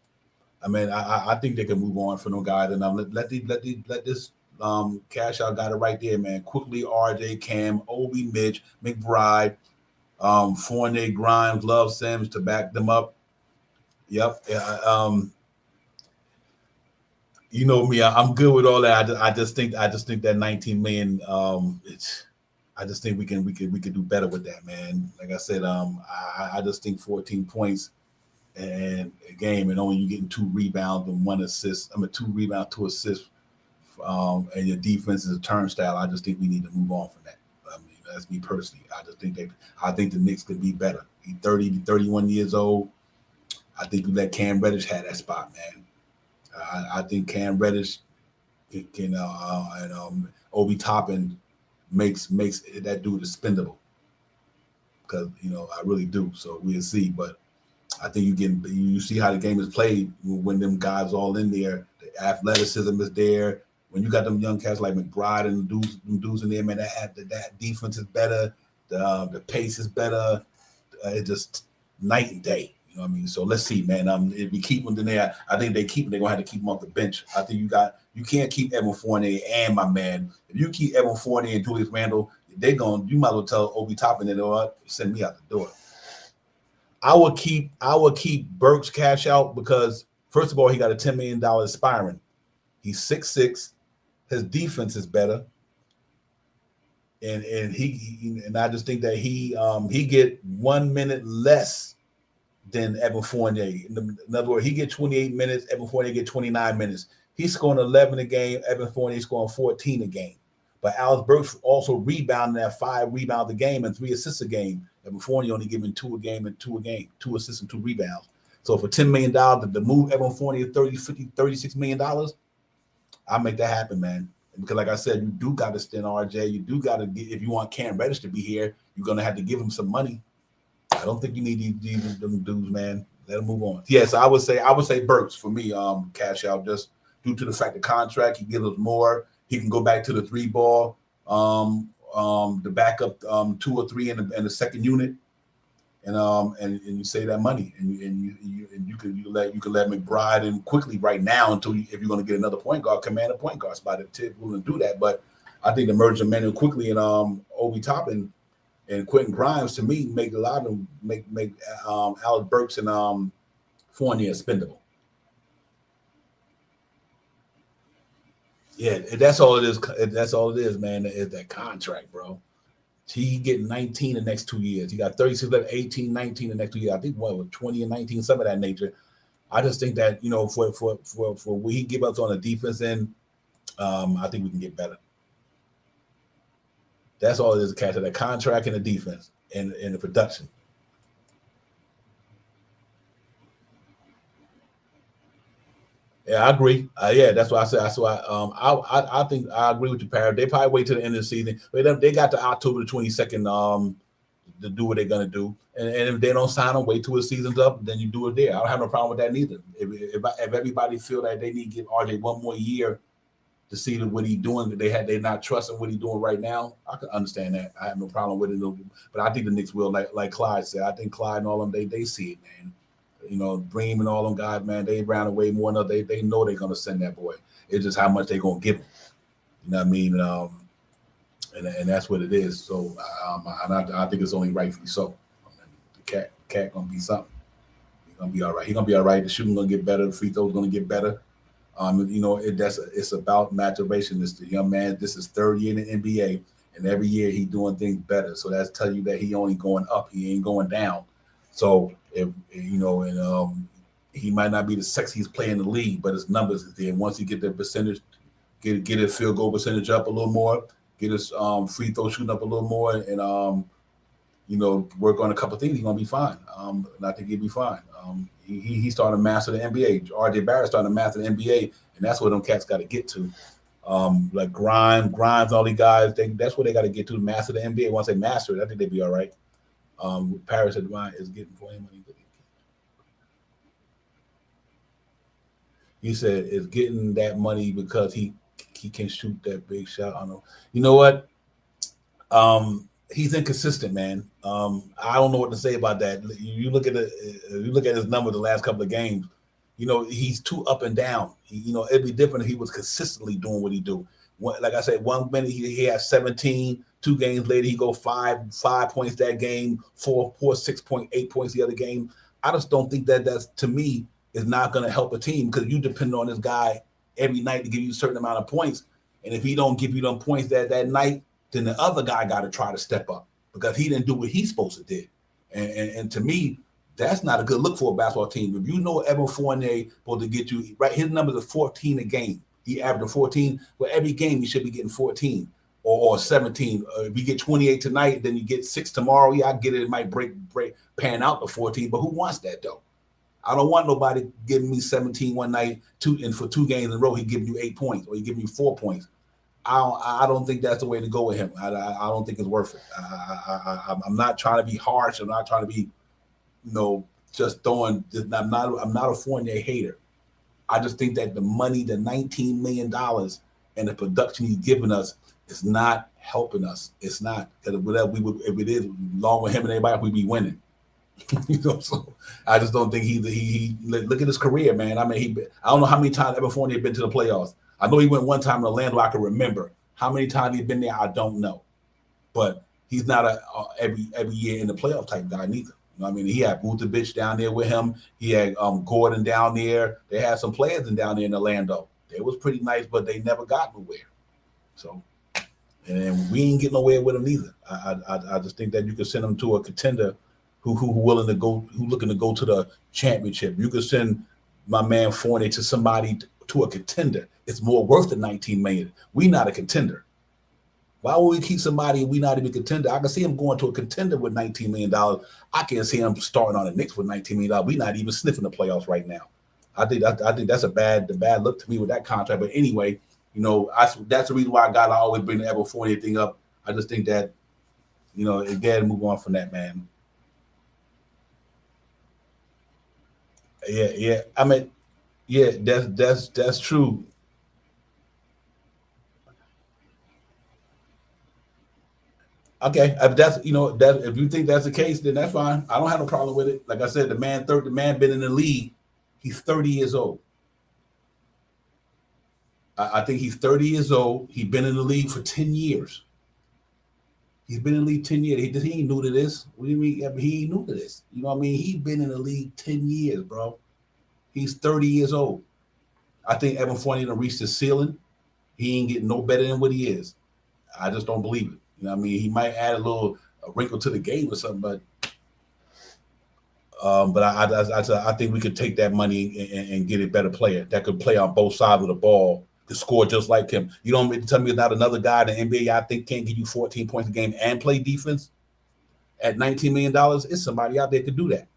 I mean, I think they can move on for no guys, and let this cash out got it right there, man. Quickly, RJ, Cam, Obi, Mitch, McBride, Fournier, Grimes, Love, Sims to back them up. Yep. You know me, I'm good with all that. I just think that 19 million. I just think we could do better with that, man. Like I said, I just think 14 points and a game, and only you getting 2 rebounds and 1 assist. 2 rebounds, 2 assists, and your defense is a turnstile. I just think we need to move on from that. I mean, that's me personally. I think the Knicks could be better. He's 30 to 31 years old. I think you let Cam Reddish have that spot, man. I think Cam Reddish can and Obi Toppin makes that dude expendable, because I really do. So we'll see, but I think you see how the game is played when them guys all in there. The athleticism is there. When you got them young cats like McBride and them dudes in there, man, that defense is better. The pace is better. It's just night and day. You know what I mean? So let's see, man. If we keep them in there, I think they're gonna have to keep them off the bench. I think you can't keep Evan Fournier and my man. If you keep Evan Fournier and Julius Randle, you might as well tell Obi Toppin, you know what, send me out the door. I would keep Burks cash out because first of all, he got a $10 million expiring. He's 6'6", his defense is better. And I just think that he get 1 minute less than Evan Fournier. In other words, he get 28 minutes, Evan Fournier get 29 minutes. He's scoring 11 a game, Evan Fournier scoring 14 a game. But Alex Burks also rebounding at 5 rebounds a game and 3 assists a game. Evan Fournier only giving 2 a game and 2 a game, 2 assists and 2 rebounds. So for $10 million to move Evan Fournier $36 million, I'll make that happen, man. Because like I said, you do got to stand RJ. You do got to get, if you want Cam Reddish to be here, you're gonna have to give him some money. I don't think you need these them dudes, man. Let them move on. Yes, I would say Burks for me, cash out, just due to the fact the contract, he gives us more. He can go back to the 3 ball, the backup 2 or 3 in the second unit, and you save that money, and you can let McBride in quickly right now if you're going to get another point guard, command a point guard spot. If Tibbs willing to do that, but I think the merger of Manuel quickly and Obi Toppin and Quentin Grimes to me make a lot of make Alex Burks and Fournier expendable. Yeah, that's all it is. That's all it is, man. Is that contract, bro. He getting 19 the next 2 years. He got 36, 18, 19 the next 2 years. I think with 20 and 19, some of that nature. I just think that for what he give us on the defense end, I think we can get better. That's all it is, catch the contract and the defense and the production. Yeah, I agree. Yeah, that's what I said. That's why I think I agree with you, Parrot. They probably wait till the end of the season. But they got to October the 22nd to do what they're gonna do. And if they don't sign them, wait till the season's up, then you do it there. I don't have no problem with that neither. If everybody feel that they need to give RJ 1 more year to see what he's doing, they're not trusting what he's doing right now, I can understand that. I have no problem with it. But I think the Knicks will, like Clyde said. I think Clyde and all of them, they see it, man. Bream and all them guys, man, they ran away more than they know they're gonna send that boy. It's just how much they're gonna give him. You know what I mean? And that's what it is. So I think it's only rightfully so. The cat gonna be something. He's gonna be all right. He's gonna be all right. The shooting gonna get better. The free throws gonna get better. It's about maturation. This the young man. This is 3rd year in the NBA, and every year he's doing things better. So that's tell you that he only going up. He ain't going down. So if he might not be the sexiest player in the league, but his numbers is there. Once he get the percentage, get his field goal percentage up a little more, get his free throw shooting up a little more, and work on a couple of things, he's gonna be fine. And I think he'll be fine. He's starting to master the NBA. RJ Barrett starting to master the NBA, and that's what them cats got to get to. Like Grimes, all these guys, that's what they got to get to master the NBA. Once they master it, I think they'll be all right. Paris at Ryan is getting for him money. He said is getting that money because he can shoot that big shot. I don't know. You know what? He's inconsistent, man. I don't know what to say about that. You look at you look at his number the last couple of games. You know, he's too up and down. You know, it'd be different if he was consistently doing what he do. Like I said, 1 minute he has 17. 2 games later he go 5 points that game, 4, 6.8 points the other game. I just don't think that's, to me, is not going to help a team, because you depend on this guy every night to give you a certain amount of points. And if he don't give you them points that night, then the other guy got to try to step up, because he didn't do what he's supposed to do. And to me, that's not a good look for a basketball team. If you know Evan Fournier supposed to get you, right, his numbers are 14 a game. He averaged 14. Well, every game he should be getting 14 or 17. If you get 28 tonight, then you get 6 tomorrow. Yeah, I get it. It might break pan out to 14, but who wants that though? I don't want nobody giving me 17 one night, and for 2 games in a row he giving you 8 points or he giving you 4 points. I don't think that's the way to go with him. I don't think it's worth it. I'm not trying to be harsh. I'm not trying to be, just throwing. I'm not a Fournier hater. I just think that the money, the $19 million, and the production he's giving us is not helping us. It's not, because if it is, along with him and everybody, we'd be winning. So I just don't think he look at his career, man. I mean, I don't know how many times Evan Fournier had been to the playoffs. I know he went one time in Orlando. I can remember. How many times he's been there, I don't know. But he's not a every year in the playoff type guy neither. You know what I mean? He had Vucevic down there with him. He had Gordon down there. They had some players down there in Orlando. They was pretty nice, but they never got nowhere. So, and we ain't getting nowhere with them either. I just think that you could send them to a contender who willing to go, who looking to go to the championship. You could send my man Fournier to somebody, to a contender. It's more worth than $19 million. We not a contender. Why would we keep somebody and we not even a contender? I can see him going to a contender with $19 million. I can't see him starting on the Knicks with $19 million. We not even sniffing the playoffs right now. I think that's a bad look to me with that contract. But anyway, that's the reason why I always bring the Evan Fournier thing up. I just think that, again, move on from that, man. Yeah. I mean, yeah, that's true. Okay, if you think that's the case, then that's fine. I don't have no problem with it. Like I said, the man been in the league. He's 30 years old. I think he's 30 years old. He's been in the league for 10 years. He's been in the league 10 years. He ain't new to this. What do you mean? He ain't new to this. You know what I mean? He's been in the league 10 years, bro. He's 30 years old. I think Evan Fournier done reached his ceiling. He ain't getting no better than what he is. I just don't believe it. You know what I mean? He might add a wrinkle to the game or something, but I think we could take that money and get a better player that could play on both sides of the ball, to score just like him. You don't tell me there's not another guy in the NBA I think can't give you 14 points a game and play defense at $19 million. It's somebody out there could do that.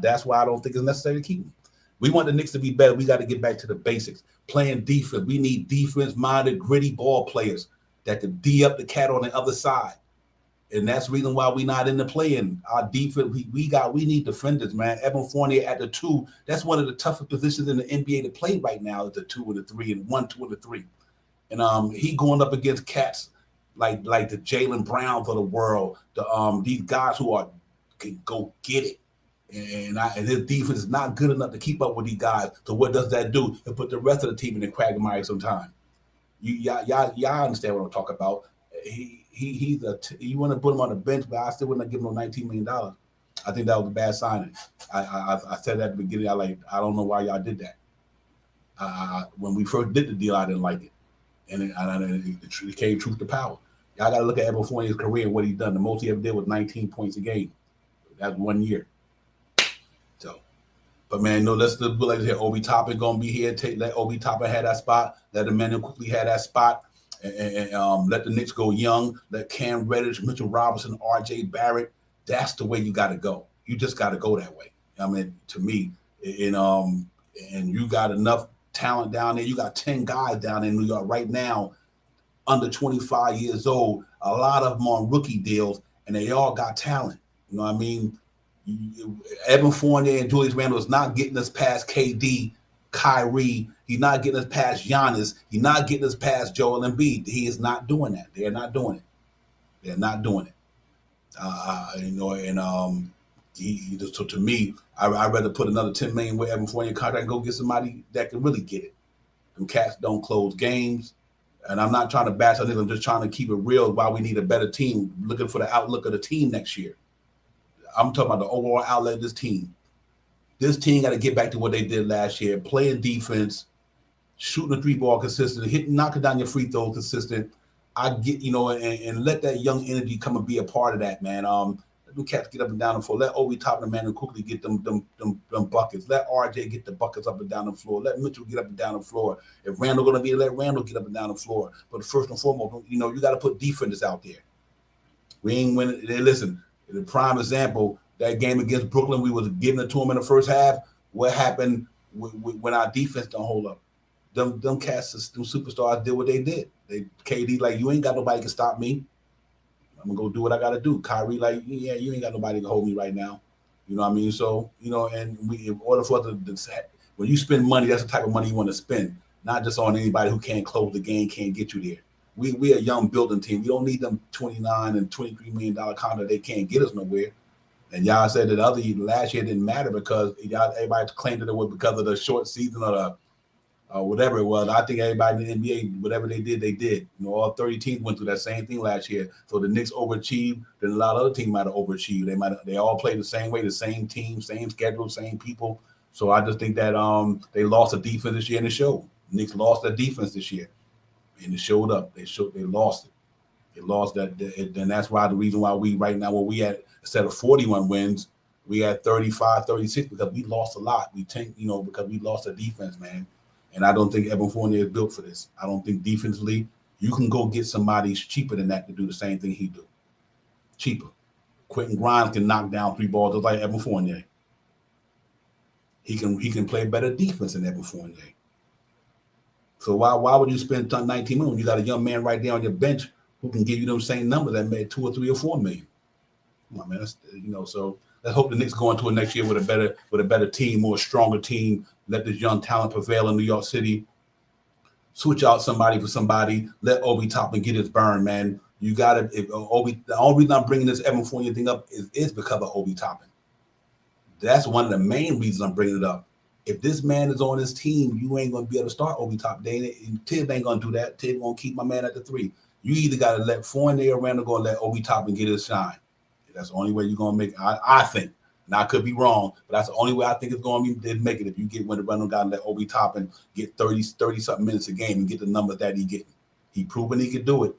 That's why I don't think it's necessary to keep him. We want the Knicks to be better. We got to get back to the basics. Playing defense. We need defense-minded, gritty ball players that could D up the cat on the other side. And that's the reason why we're not in the play-in. Our defense, we need defenders, man. Evan Fournier at the 2. That's one of the toughest positions in the NBA to play right now, is the 2 and the 3, and 1, 2, and the 3. And he going up against cats like the Jaylen Browns of the world, these guys who can go get it. And his defense is not good enough to keep up with these guys. So what does that do? It put the rest of the team in the quagmire sometime. Y'all understand what I'm talking about. You want to put him on the bench, but I still wouldn't give him $19 million. I think that was a bad signing. I said that at the beginning. I don't know why y'all did that. When we first did the deal, I didn't like it, and it came truth to power. Y'all got to look at Evan Fournier's career and what he's done. The most he ever did was 19 points a game. That's 1 year. So, but man, let's like this. Obi Toppin gonna be here. Let Obi Toppin have that spot. Let Emmanuel quickly have that spot. And let the Knicks go young. Let Cam Reddish, Mitchell Robinson, R.J. Barrett. That's the way you got to go. You just got to go that way. I mean, to me, and you got enough talent down there. You got 10 guys down in New York right now, under 25 years old. A lot of them on rookie deals, and they all got talent. You know what I mean? Evan Fournier and Julius Randle is not getting us past KD Kyrie. He's not getting us past Giannis. He's not getting us past Joel Embiid. He is not doing that. They're not doing it. They're not doing it. So to me, I'd rather put another $10 million with Evan Fournier contract and go get somebody that can really get it. Them cats don't close games. And I'm not trying to bash on this. I'm just trying to keep it real why we need a better team, looking for the outlook of the team next year. I'm talking about the overall outlet of this team. This team got to get back to what they did last year, playing defense, shooting the 3-ball consistent, knocking down your free throws consistent. I get, and let that young energy come and be a part of that, man. Let them cats get up and down the floor. Let Obi Toppin, man, and quickly get them buckets. Let RJ get the buckets up and down the floor. Let Mitchell get up and down the floor. If Randall going to be, let Randall get up and down the floor. But first and foremost, you got to put defenders out there. We ain't winning. Listen, the prime example, that game against Brooklyn, we was giving it to them in the first half. What happened when our defense don't hold up? Them cats, them superstars did what they did. KD like, you ain't got nobody can stop me. I'm gonna go do what I gotta do. Kyrie like, yeah, you ain't got nobody to hold me right now. You know what I mean? So, and in order for us to when you spend money, that's the type of money you want to spend, not just on anybody who can't close the game, can't get you there. We a young building team. We don't need them $29 and $23 million contract. They can't get us nowhere. And y'all said that last year didn't matter because everybody claimed that it was because of the short season or whatever it was. I think everybody in the NBA, whatever they did. All 30 teams went through that same thing last year. So the Knicks overachieved, then a lot of other teams might have overachieved. They all played the same way, the same team, same schedule, same people. So I just think that they lost the defense this year in the show. Knicks lost their defense this year, and it showed up. They lost it. They lost that, and that's why the reason why we right now, where we had instead of 41 wins, we had 35, 36 because we lost a lot. We tanked, because we lost the defense, man. And I don't think Evan Fournier is built for this. I don't think defensively you can go get somebody cheaper than that to do the same thing he do. Cheaper. Quentin Grimes can knock down 3 balls just like Evan Fournier. He can play better defense than Evan Fournier. So why would you spend 19 million when you got a young man right there on your bench who can give you them same numbers that made 2 or 3 or 4 million? Come on, man. That's, so let's hope the Knicks go into it next year with a better team, more stronger team. Let this young talent prevail in New York City. Switch out somebody for somebody. Let Obi Toppin get his burn, man. You got to. The only reason I'm bringing this Evan Fournier thing up is because of Obi Toppin. That's one of the main reasons I'm bringing it up. If this man is on his team, you ain't going to be able to start Obi Toppin. Tibbs ain't going to do that. Tibbs going to keep my man at the 3. You either got to let Fournier or Randall go and let Obi Toppin get his shine. That's the only way you're going to make it. I think. Now, I could be wrong, but that's the only way I think it's going to be make it if you get when the Randall guy and let Obi Toppin get 30-something minutes a game and get the numbers that he getting. He proven he could do it.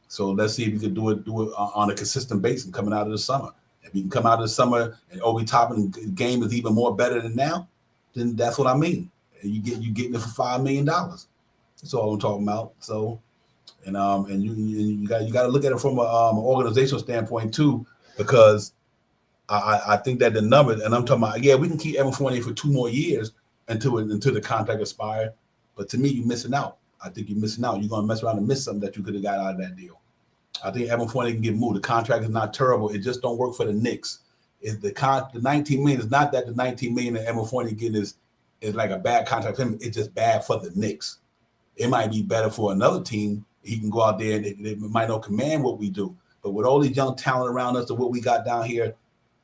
So let's see if he could do it on a consistent basis coming out of the summer. If he can come out of the summer and Obi Toppin game is even more better than now, then that's what I mean. You getting it for $5 million. That's all I'm talking about. So, and you got to look at it from an organizational standpoint too, because I think that the numbers, and I'm talking about, we can keep Evan Fournier for 2 more years until the contract expires. But to me, you're missing out. I think you're missing out. You're going to mess around and miss something that you could have got out of that deal. I think Evan Fournier can get moved. The contract is not terrible. It just don't work for the Knicks. The 19 million is not that the 19 million that Evan Fournier getting is like a bad contract for him. It's just bad for the Knicks. It might be better for another team. He can go out there and they might not command what we do. But with all these young talent around us and what we got down here,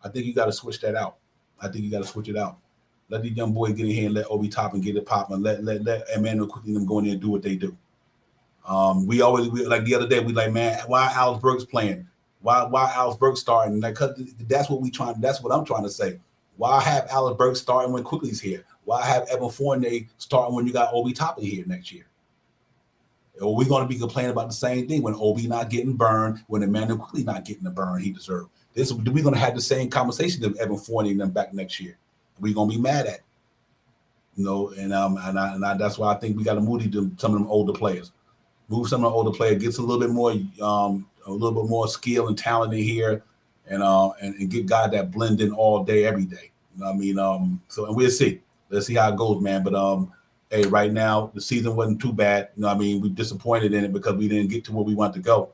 I think you got to switch that out. I think you got to switch it out. Let these young boys get in here and let Obi Toppin get it popping. Let Emmanuel quickly them go in there and do what they do. We like the other day, we like, man, why Alex Burks playing? Why Alex Burks starting? Like, that's what I'm trying to say. Why have Alex Burks starting when Quickly's here? Why have Evan Fournier starting when you got Obi Toppin here next year? Or we going to be complaining about the same thing when Obi not getting burned, when Emmanuel Quickly not getting the burn he deserved. We're going to have the same conversation of Evan Fournier and them back next year. We're going to be mad at it. And that's why I think we got to move some of them older players. Move some of the older players, get some a little bit more skill and talent in here, and get guys that blend in all day, every day. You know what I mean? So and we'll see. Let's see how it goes, man. But hey, right now the season wasn't too bad. You know what I mean? We're disappointed in it because we didn't get to where we wanted to go.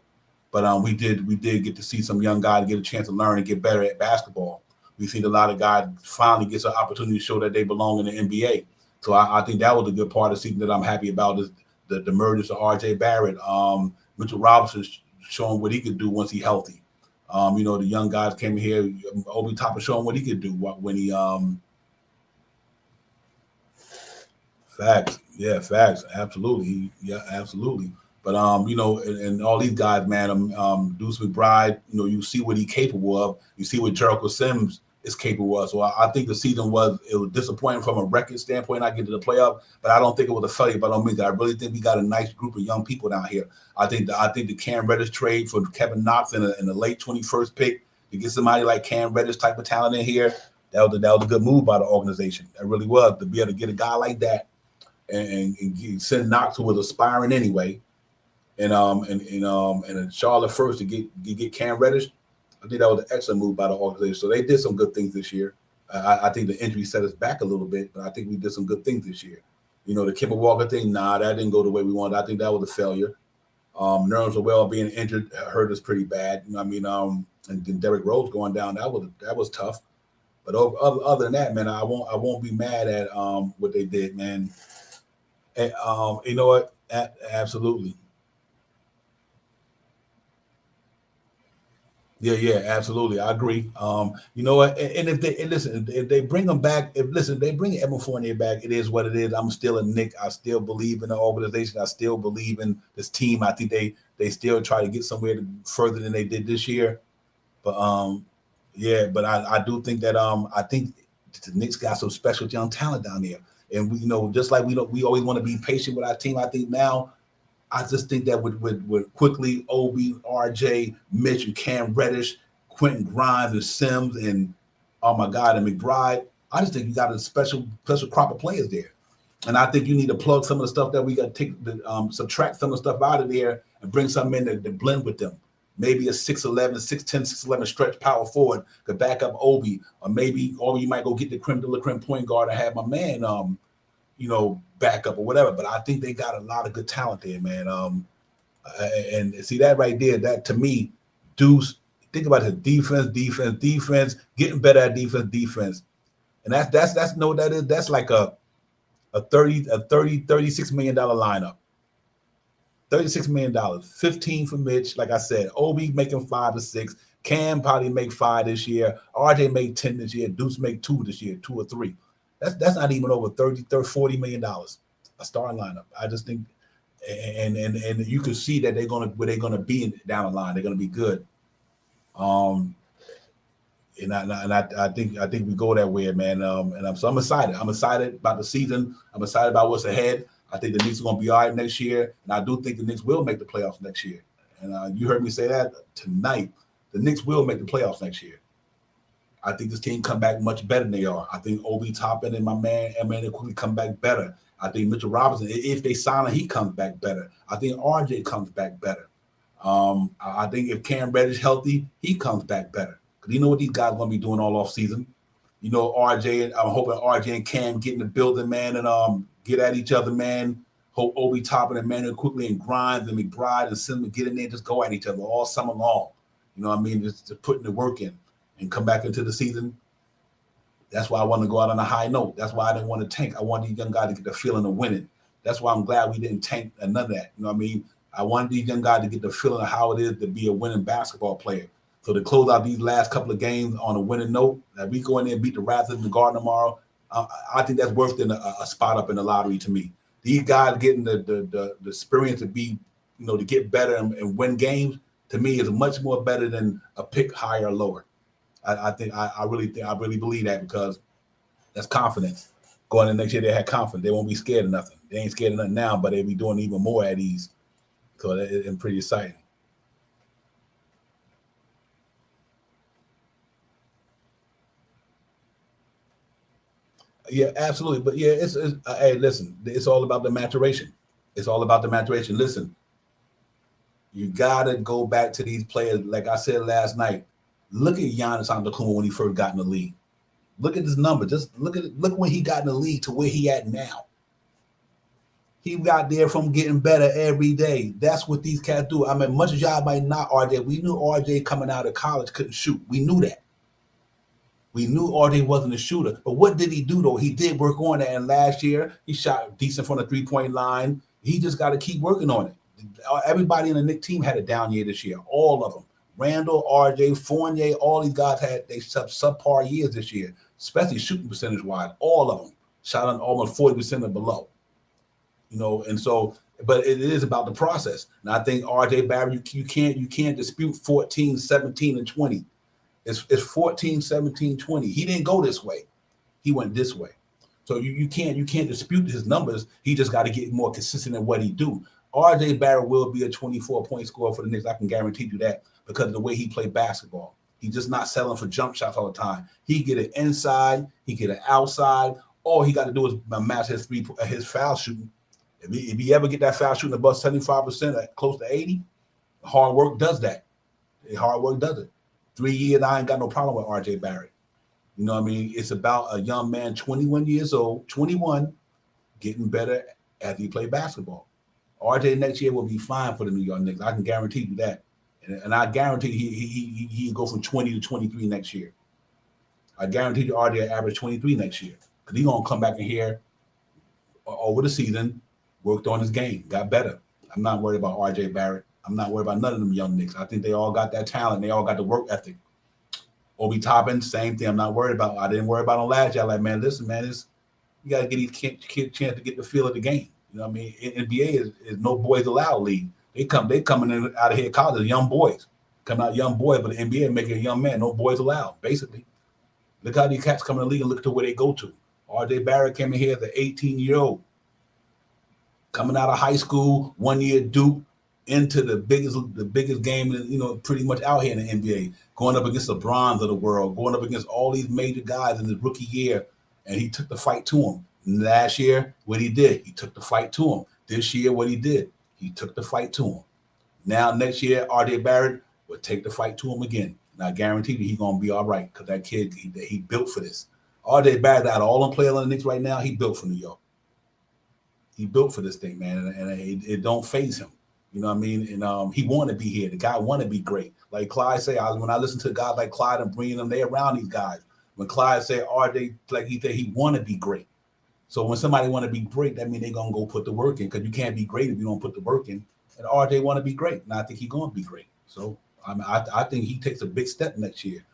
But we did get to see some young guys get a chance to learn and get better at basketball. We've seen a lot of guys finally get an opportunity to show that they belong in the NBA. So I think that was a good part of the season that I'm happy about is the emergence of R.J. Barrett, Mitchell Robinson showing what he could do once he's healthy. The young guys came here. Obi Toppin showing what he could do when he facts. Yeah, facts. Absolutely. Yeah, absolutely. But and all these guys, man, Deuce McBride, you see what he's capable of. You see what Jericho Sims is capable of. So I think the season was disappointing from a record standpoint. I get to the playoff, but I don't think it was a failure by no means. I really think we got a nice group of young people down here. I think the Cam Reddish trade for Kevin Knox in the late 21st pick to get somebody like Cam Reddish type of talent in here, that was a good move by the organization. That really was, to be able to get a guy like that and send Knox, who was aspiring anyway, and Charlotte first to get Cam Reddish. I think that was an excellent move by the organization. So they did some good things this year. I think the injury set us back a little bit, but I think we did some good things this year. The Kemba Walker thing, that didn't go the way we wanted. I think that was a failure. Nerlens Noel being injured hurt us pretty bad. And then Derrick Rose going down, that was tough. But other than that, man, I won't be mad at what they did, man. And, you know what? Absolutely. Yeah, absolutely. I agree. You know what? And if they bring them back, they bring Evan Fournier back, it is what it is. I'm still a Knick. I still believe in the organization. I still believe in this team. I think they still try to get somewhere further than they did this year. But but I do think that I think the Knicks got some special young talent down there. And we just like we always want to be patient with our team. I think now, I just think that with quickly Obi, RJ, Mitch, and Cam Reddish, Quentin Grimes, and Sims, and oh my God, and McBride, I just think you got a special crop of players there. And I think you need to plug some of the stuff that we got to subtract some of the stuff out of there and bring something in to blend with them. Maybe a 6'11", 6'10", 6'11" stretch power forward could back up Obi, or you might go get the creme de la creme point guard and have my man back up or whatever. But I think they got a lot of good talent there, man. And see that right there, that to me, Deuce, think about his defense, getting better at defense. And that's like a $36 million lineup. $36 million, 15 for Mitch. Like I said, Obi making 5 to 6. Cam probably make 5 this year. RJ make 10 this year. Deuce make 2 this year, 2 or 3. That's not even over $40 million, a starting lineup. I just think, and you can see that where they're gonna be down the line. They're gonna be good. And I think we go that way, man. And I'm excited. I'm excited about the season. I'm excited about what's ahead. I think the Knicks are gonna be all right next year, and I do think the Knicks will make the playoffs next year. And you heard me say that tonight. The Knicks will make the playoffs next year. I think this team come back much better than they are. I think Obi Toppin and my man Emmanuel quickly come back better. I think Mitchell Robinson, if they sign him, he comes back better. I think RJ comes back better. I think if Cam Reddish healthy, he comes back better. Because you know what these guys are going to be doing all off season. RJ, I'm hoping RJ and Cam get in the building, man, and get at each other, man. Hope Obi Toppin and Emmanuel quickly and Grimes and McBride and Simmons get in there and just go at each other all summer long. You know what I mean? Just putting the work in. And come back into the season. That's why I want to go out on a high note. That's why I didn't want to tank. I want these young guys to get the feeling of winning. That's why I'm glad we didn't tank and none of that. You know what I mean? I wanted these young guys to get the feeling of how it is to be a winning basketball player. So to close out these last couple of games on a winning note, that we go in there and beat the Raptors in the Garden tomorrow, I think that's worth a spot up in the lottery to me. These guys getting the experience to be, to get better and win games, to me is much more better than a pick higher or lower. I really believe that, because that's confidence. Going in next year, they had confidence. They won't be scared of nothing. They ain't scared of nothing now, but they'll be doing even more at ease. So it's pretty exciting. Yeah, absolutely. But yeah, hey, listen, it's all about the maturation. It's all about the maturation. Listen, you gotta go back to these players. Like I said last night, look at Giannis Antetokounmpo when he first got in the league. Look at his number. Just look when he got in the league to where he at now. He got there from getting better every day. That's what these cats do. I mean, much as y'all might not RJ, we knew RJ coming out of college couldn't shoot. We knew that. We knew RJ wasn't a shooter, but what did he do though? He did work on that, and last year he shot decent from the 3-point line. He just got to keep working on it. Everybody in the Knicks team had a down year this year, all of them. Randall, RJ, Fournier, all these guys had they subpar years this year, especially shooting percentage wise. All of them shot on almost 40% or below. And so, but it is about the process. And I think RJ Barrett, you can't dispute 14, 17, and 20. It's 14, 17, 20. He didn't go this way. He went this way. So you can't dispute his numbers. He just got to get more consistent in what he do. RJ Barrett will be a 24-point scorer for the Knicks. I can guarantee you that because of the way he played basketball. He's just not selling for jump shots all the time. He get it inside, he get it outside. All he got to do is match his foul shooting. If he ever get that foul shooting above 75%, close to 80, hard work does that. Hard work does it. 3 years, I ain't got no problem with RJ Barrett. You know what I mean? It's about a young man, 21 years old, 21, getting better as he play basketball. RJ next year will be fine for the New York Knicks. I can guarantee you that. And I guarantee he go from 20 to 23 next year. I guarantee you RJ will average 23 next year. Because he's going to come back in here over the season, worked on his game, got better. I'm not worried about RJ Barrett. I'm not worried about none of them young Knicks. I think they all got that talent. They all got the work ethic. Obi Toppin, same thing. I'm not worried about. I didn't worry about him last year. Like, man, listen, man, you got to get these kids a chance to get the feel of the game. You know what I mean? NBA is no boys allowed league. They coming in out of here college as young boys. Coming out young boys, but the NBA making a young man. No boys allowed, basically. Look how these cats come in the league and look to where they go to. RJ Barrett came in here as an 18-year-old. Coming out of high school, 1 year Duke, into the biggest game, pretty much out here in the NBA, going up against the Bronze of the world, going up against all these major guys in his rookie year, and he took the fight to him. Last year, what he did, he took the fight to him. This year, what he did, he took the fight to him. Now, next year, RJ Barrett will take the fight to him again. And I guarantee you he's going to be all right because that kid, he built for this. RJ Barrett, out of all them players on the Knicks right now, he built for New York. He built for this thing, man, and it don't faze him. You know what I mean? And he want to be here. The guy want to be great. Like Clyde say, when I listen to guys like Clyde and bringing them, they around these guys. When Clyde say RJ, like he said, he want to be great. So when somebody want to be great, that means they're going to go put the work in because you can't be great if you don't put the work in. And RJ want to be great, and I think he's going to be great. So I think he takes a big step next year.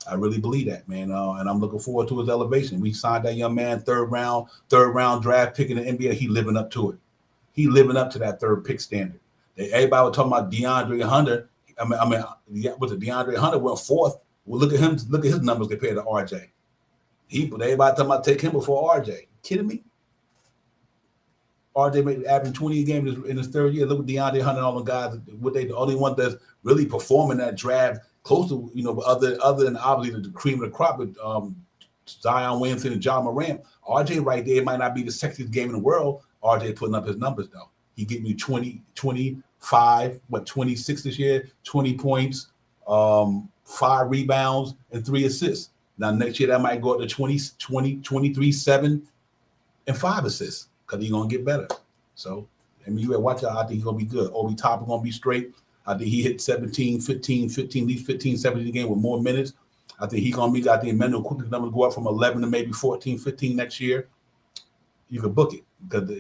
I really believe that, man. And I'm looking forward to his elevation. We signed that young man, third round draft pick in the NBA. He living up to it. He living up to that third pick standard. Everybody was talking about DeAndre Hunter. Was it DeAndre Hunter went fourth? Well, look at him. Look at his numbers compared to RJ. Everybody talking about take him before RJ. Kidding me? RJ made averaging 20 a game in his third year. Look at DeAndre Hunter and all the guys. The only one that's really performing that draft close to, other than obviously the cream of the crop with Zion Williamson and John Morant. RJ right there might not be the sexiest game in the world. RJ putting up his numbers though. He getting you 25, 26 this year, 20 points, 5 rebounds, and 3 assists. Now next year that might go up to 20, 23, 7, and 5 assists because he's gonna get better. So you better watch out. I think he's gonna be good. Obi Toppin gonna be straight. I think he hit 17, 15, at least 15, 17 a game with more minutes. I think he's gonna be. I think Emmanuel quickly numbers go up from 11 to maybe 14, 15 next year. You can book it because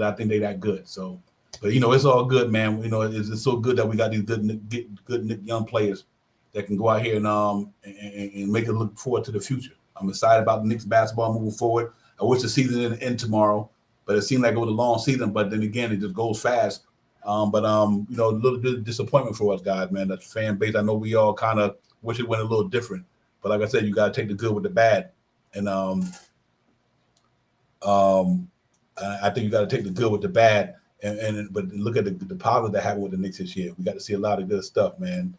I think they're that good. So, but it's all good, man. It's so good that we got these good young players that can go out here and make it look forward to the future. I'm excited about the Knicks basketball moving forward. I wish the season didn't end tomorrow, but it seemed like it was a long season. But then again, it just goes fast. A little bit of disappointment for us guys, man. The fan base. I know we all kind of wish it went a little different, but like I said, you got to take the good with the bad, and I think you got to take the good with the bad, but look at the positive that happened with the Knicks this year. We got to see a lot of good stuff, man.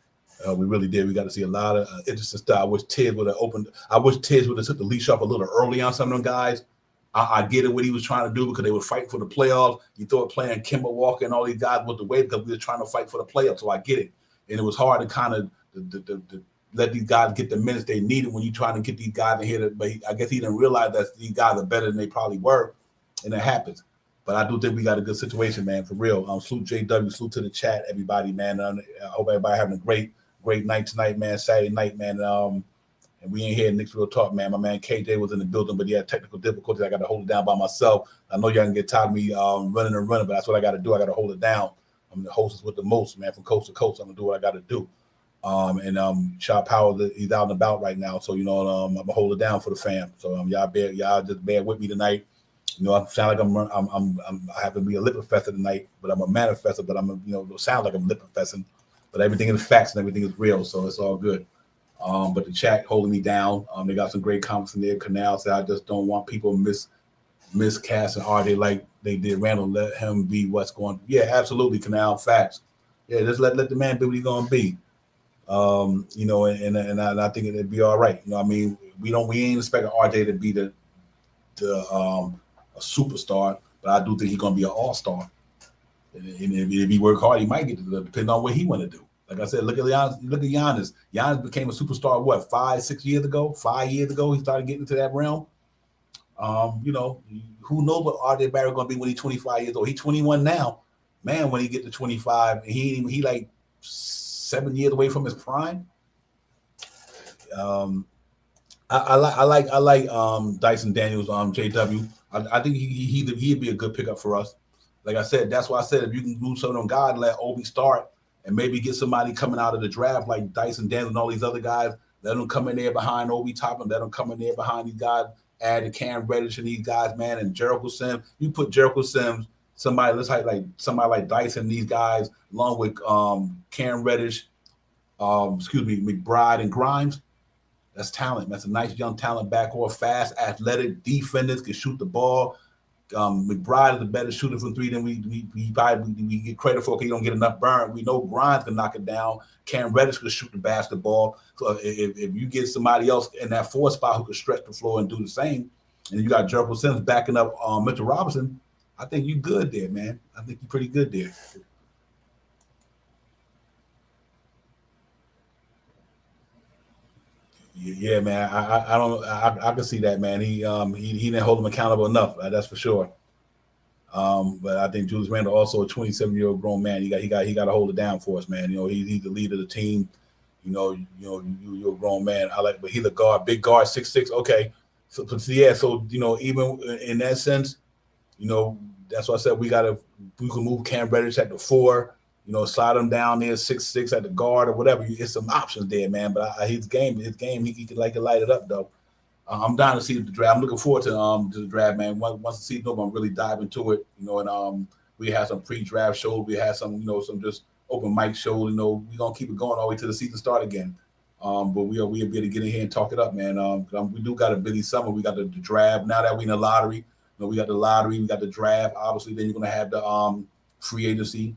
We really did. We got to see a lot of interesting stuff. I wish Tibbs would have took the leash off a little early on some of them guys. I get it what he was trying to do because they were fighting for the playoffs. You thought playing Kemba Walker and all these guys was the way because we were trying to fight for the playoffs. So I get it, and it was hard to kind of let these guys get the minutes they needed when you're trying to get these guys in here. But I guess he didn't realize that these guys are better than they probably were, and it happens. But I do think we got a good situation, man, for real. Salute JW, salute to the chat, everybody, man. I hope everybody having a great night tonight, man. Saturday night, man. And And we ain't here Knicks Real Talk, man. My man KJ was in the building, but he had technical difficulties. I got to hold it down by myself. I know y'all can get tired of me running, but that's what I got to do. I got to hold it down. I'm the hostess with the most, man, from coast to coast. I'm going to do what I got to do. Shot Power, he's out and about right now. So, I'm going to hold it down for the fam. So y'all just bear with me tonight. I sound like I have to be a lip professor tonight, but I'm a manifestor, but it sound like I'm lip professing, but everything is facts and everything is real. So it's all good. But the chat holding me down. They got some great comments in there. Canal said, I just don't want people miscasting RJ like they did Randall. Let him be what's going. Yeah, absolutely. Canal, facts. Yeah, just let the man be what he's gonna be. And I think it'd be all right. We ain't expecting RJ to be the a superstar, but I do think he's gonna be an all-star. And if he work hard, he might get to the, depending on what he want to do. Like I said, look at Giannis. Giannis became a superstar, what, 5 years ago? 5 years ago, he started getting into that realm. Who knows what RJ Barrett going to be when he's 25 years old? He's 21 now. Man, when he get to 25, he like 7 years away from his prime. I like Dyson Daniels, JW. I think he'd be a good pickup for us. Like I said, that's why I said if you can move some of them guys and let Obi start, and maybe get somebody coming out of the draft like Dyson Daniels and all these other guys, let them come in there behind Obi Toppin, let them come in there behind these guys, add the Cam Reddish and these guys, man, and Jericho Sims. You put Jericho Sims, somebody like Dyson, these guys, along with Cam Reddish, McBride and Grimes. That's talent. That's a nice young talent backcourt, fast, athletic, defenders, can shoot the ball. McBride is a better shooter from three than we get credit for because he don't get enough burn. We know Grimes can knock it down. Cam Reddish can shoot the basketball. So if you get somebody else in that 4 spot who can stretch the floor and do the same, and you got Jericho Sims backing up Mitchell Robinson, I think you're good there, man. I think you're pretty good there. Yeah, man. I can see that, man. He didn't hold him accountable enough. That's for sure. But I think Julius Randle also a 27-year-old grown man. He got to hold it down for us, man. He's the leader of the team. You're a grown man. But he's a guard, big guard, 6'6". Okay, so even in that sense, that's why I said we can move Cam Reddish at the 4. Slide him down there 6'6" at the guard or whatever. It's some options there, man. But his game, he can light it up though. I'm down to see the draft. I'm looking forward to the draft, man. Once the season over, I'm really dive into it. And we had some pre-draft shows. We had some, some just open mic shows. We're gonna keep it going all the way to the season start again. But we'll be able to get in here and talk it up, man. We do got a busy summer. We got the draft now that we in the lottery. We got the lottery. We got the draft. Obviously, then you're gonna have the free agency.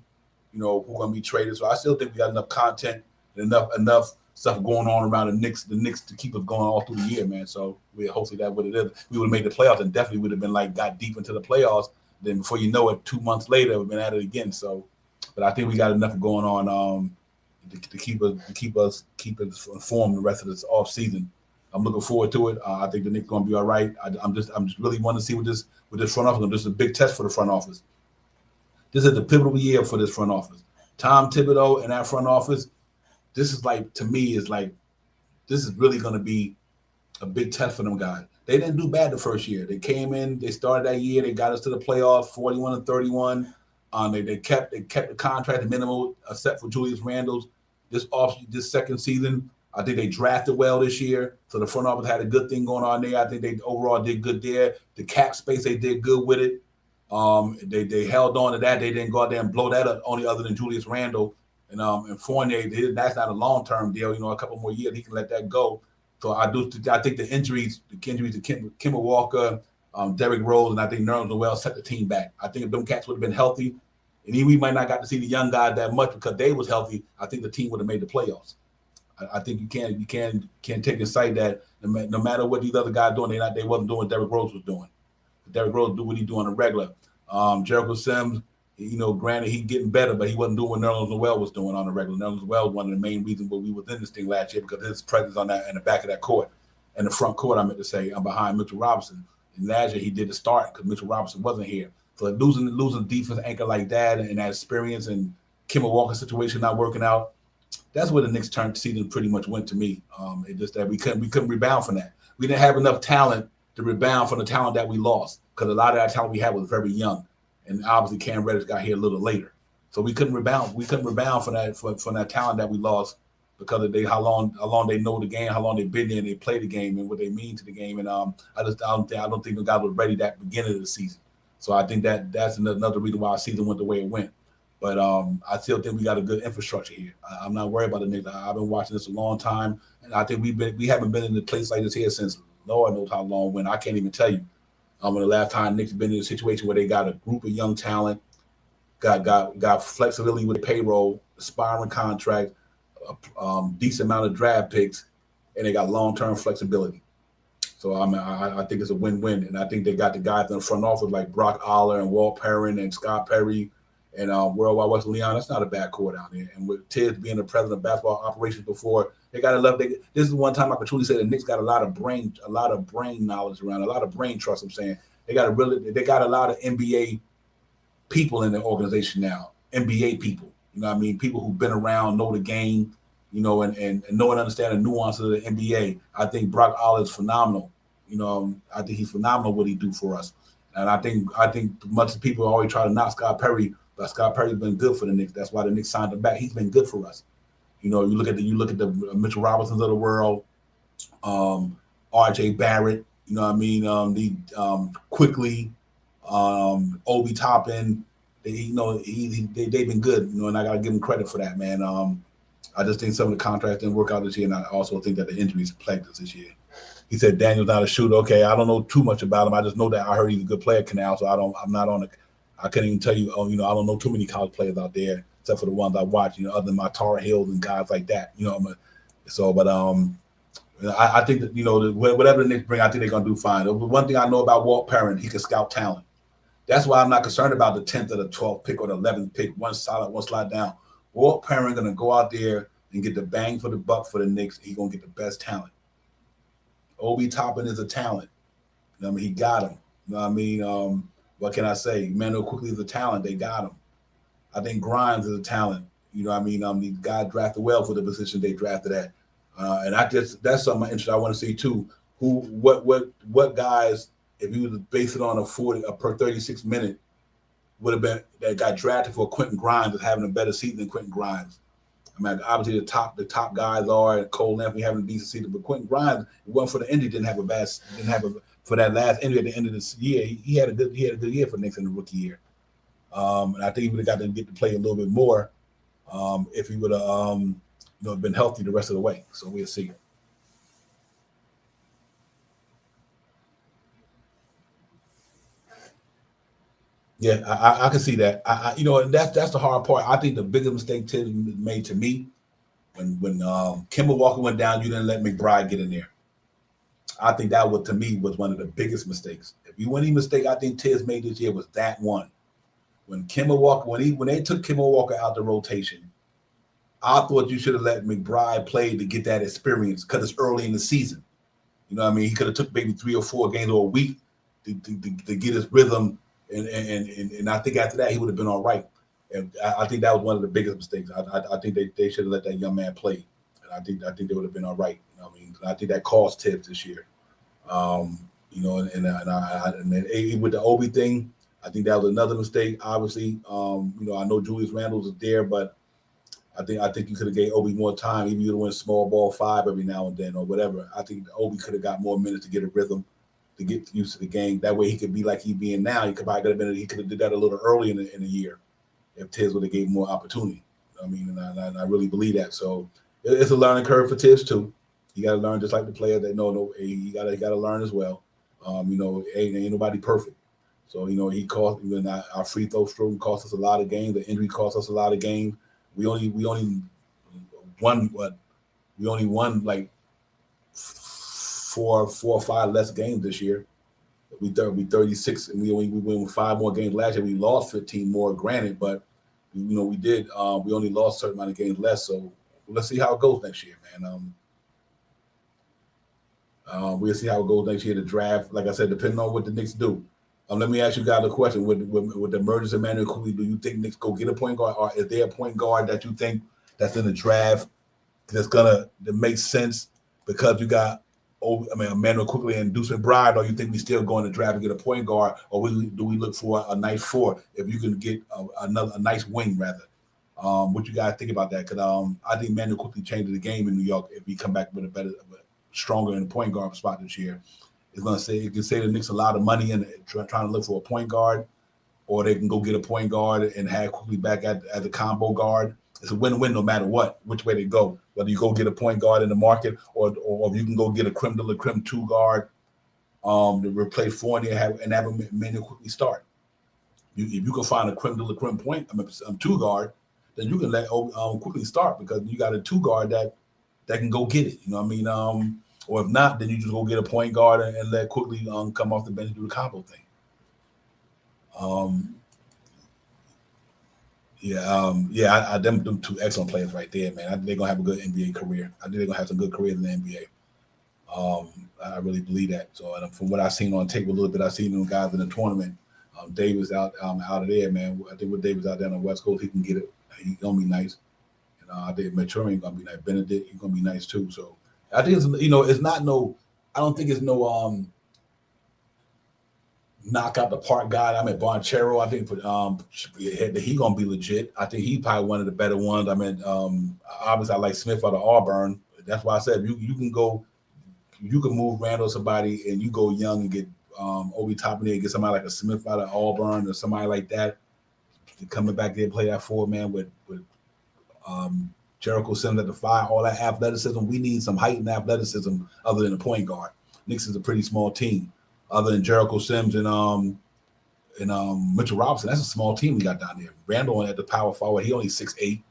Who's going to be traded. So I still think we got enough content and enough stuff going on around the Knicks to keep us going all through the year, man. So hopefully that's what it is. We would have made the playoffs and definitely would have been got deep into the playoffs. Then before you know it, 2 months later, we've been at it again. So, but I think we got enough going on to keep us informed the rest of this off season. I'm looking forward to it. I think the Knicks going to be all right. I'm just really wanting to see what this front office. This is a big test for the front office. This is the pivotal year for this front office. Tom Thibodeau and that front office, this is to me, this is really going to be a big test for them guys. They didn't do bad the first year. They came in, they started that year, they got us to the playoffs, 41-31. They kept the contract, the minimum, except for Julius Randle's this second season. I think they drafted well this year, so the front office had a good thing going on there. I think they overall did good there. The cap space, they did good with it. They held on to that. They didn't go out there and blow that up, only other than Julius Randle and Fournier. That's not a long-term deal. A couple more years, he can let that go. So I think the injuries to Kemba Walker, Derrick Rose, and I think Nerlens Noel set the team back. I think if them cats would have been healthy, and we might not got to see the young guys that much because they was healthy, I think the team would have made the playoffs. I think you can't take in sight that no matter what these other guys doing, they wasn't doing what Derrick Rose was doing. Derrick Rose do what he do on a regular. Jericho Sims, granted he getting better, but he wasn't doing what Nerlens Noel was doing on a regular. Nerlens Noel was one of the main reasons why we was in this thing last year because his presence on that in the back of that court, in the front court, I meant to say, behind Mitchell Robinson. And last year he did the start because Mitchell Robinson wasn't here. So losing defense anchor like that and that experience and Kemba Walker situation not working out, that's where the Knicks turn season pretty much went to me. It just that we couldn't rebound from that. We didn't have enough talent to rebound from the talent that we lost because a lot of that talent we had was very young, and obviously Cam Reddish got here a little later, so we couldn't rebound. We couldn't rebound from that talent that we lost because of how long they know the game, how long they've been there, and they play the game, and what they mean to the game. And I don't think the guy was ready that beginning of the season. So I think that's another reason why our season went the way it went. But I still think we got a good infrastructure here. I'm not worried about the Knicks. I've been watching this a long time, and I think we haven't been in a place like this here since Lord knows how long. When I can't even tell you when the last time Knicks been in a situation where they got a group of young talent, got flexibility with the payroll, aspiring contract, decent amount of draft picks, and they got long-term flexibility. So I think it's a win-win, and I think they got the guys in the front office like Brock Aller and Walt Perrin and Scott Perry and Worldwide West Leon. That's not a bad core down there. And with Tibbs being the president of basketball operations before, they got to love. This is one time I could truly say the Knicks got a lot of brain knowledge around, a lot of brain trust. I'm saying they got a lot of NBA people in the organization now. NBA people, you know what I mean? People who've been around, know the game, you know, and know and understand the nuances of the NBA. I think Brock Aller is phenomenal. You know, I think he's phenomenal what he do for us. And I think much of people always try to knock Scott Perry, but Scott Perry's been good for the Knicks. That's why the Knicks signed him back. He's been good for us. You know, you look at the Mitchell Robinsons of the world, R.J. Barrett. You know what I mean? Quickly, Obi Toppin. They've been good. You know, and I gotta give them credit for that, man. I just think some of the contracts didn't work out this year, and I also think that the injuries plagued us this year. He said Daniel's not a shooter. Okay, I don't know too much about him. I just know that I heard he's a good player, Canal. So I'm not on the. I couldn't even tell you. You know, I don't know too many college players out there except for the ones I watch. You know, other than my Tar Heels and guys like that. You know, I think that whatever the Knicks bring, I think they're gonna do fine. The one thing I know about Walt Perrin, he can scout talent. That's why I'm not concerned about the 10th or the 12th pick or the 11th pick. One slide down. Walt Perrin gonna go out there and get the bang for the buck for the Knicks. He's gonna get the best talent. Obi Toppin is a talent. You know what I mean? He got him. You know what I mean? What can I say? Emmanuel Quickly is a talent. They got him. I think Grimes is a talent. You know what I mean? The guy drafted well for the position they drafted at. And that's something I'm interested. I want to see too. What guys, if you would base it on a per 36 minute, would have been that got drafted for Quentin Grimes as having a better season than Quentin Grimes. I mean, obviously the top guys are Cole Anthony having a decent season, but Quentin Grimes, it wasn't for the injury, for that last injury at the end of this year. He had a good year for Knicks in the rookie year. And I think he would have got to get to play a little bit more if he would have been healthy the rest of the way. So we'll see. Yeah, I can see that. That's the hard part. I think the biggest mistake Tibbs made to me when Kemba Walker went down, you didn't let McBride get in there. I think that to me was one of the biggest mistakes. If you any mistake I think Tibbs made this year was that one. When Kemba Walker, when they took Kemba Walker out the rotation, I thought you should have let McBride play to get that experience because it's early in the season. You know what I mean? He could have took maybe 3 or 4 games or a week to get his rhythm. And I think after that he would have been all right. And I think that was one of the biggest mistakes. I think they should have let that young man play. And I think they would have been all right. You know what I mean? I think that cost Tibbs this year. And with the Obi thing, I think that was another mistake. Obviously, I know Julius Randle is there, but I think you could have gave Obi more time. Even you would have went small ball 5 every now and then or whatever. I think Obi could have got more minutes to get a rhythm, to get used to the game. That way he could be like he being now. He could have did that a little early in the year if Tibbs would have gave him more opportunity. I mean, and I really believe that. So it's a learning curve for Tibbs too. You got to learn just like the player that you got to learn as well. Ain't nobody perfect. So he cost our free throw stroke cost us a lot of games. The injury cost us a lot of games. We only won like 4 or 5 less games this year. We 36, and we won 5 more games last year. We lost 15 more, granted, but we did. We only lost a certain amount of games less. So let's see how it goes next year, man. We'll see how it goes next year. The draft, like I said, depending on what the Knicks do. Let me ask you guys a question: With the emergence of Emmanuel Quickly, do you think Knicks go get a point guard, or is there a point guard that you think that's in the draft that makes sense because you got Emmanuel quickly and Deuce McBride, or you think we still go in the draft and get a point guard, or do we look for a nice 4 if you can get a nice wing rather? What you guys think about that? Because I think Emmanuel quickly changes the game in New York if we come back with stronger in the point guard spot this year. It can save the Knicks a lot of money and trying to look for a point guard, or they can go get a point guard and have quickly back at the combo guard. It's a win-win no matter which way they go. Whether you go get a point guard in the market or if you can go get a creme de la creme 2 guard to replace Fournier and have Emmanuel quickly start. If you can find a creme de la creme 2 guard, then you can let quickly start because you got a 2 guard that can go get it. You know what I mean? Or if not, then you just go get a point guard and let quickly come off the bench and do the combo thing. Them 2 excellent players right there, man. I think they're gonna have a good NBA career. I think they're gonna have some good careers in the NBA. I really believe that. So, and from what I've seen on tape a little bit, I've seen them guys in the tournament. Davis out of there, man. I think with Davis out there on the West Coast, he can get it. He's gonna be nice. And I think Maturin gonna be nice. Benedict, he's gonna be nice too. So I think it's not no. I don't think it's no knock out the park guy. I mean, Bonchero, I think he gonna be legit. I think he's probably one of the better ones. I mean, obviously I like Smith out of Auburn. That's why I said you can move Randall somebody and you go young and get Obi Toppin there, get somebody like a Smith out of Auburn or somebody like that coming back there and play that 4-man with Jericho Sims at the 5, all that athleticism. We need some height and athleticism other than a point guard. Knicks is a pretty small team. Other than Jericho Sims and Mitchell Robinson, that's a small team we got down there. Randall at the power forward, he only 6'8".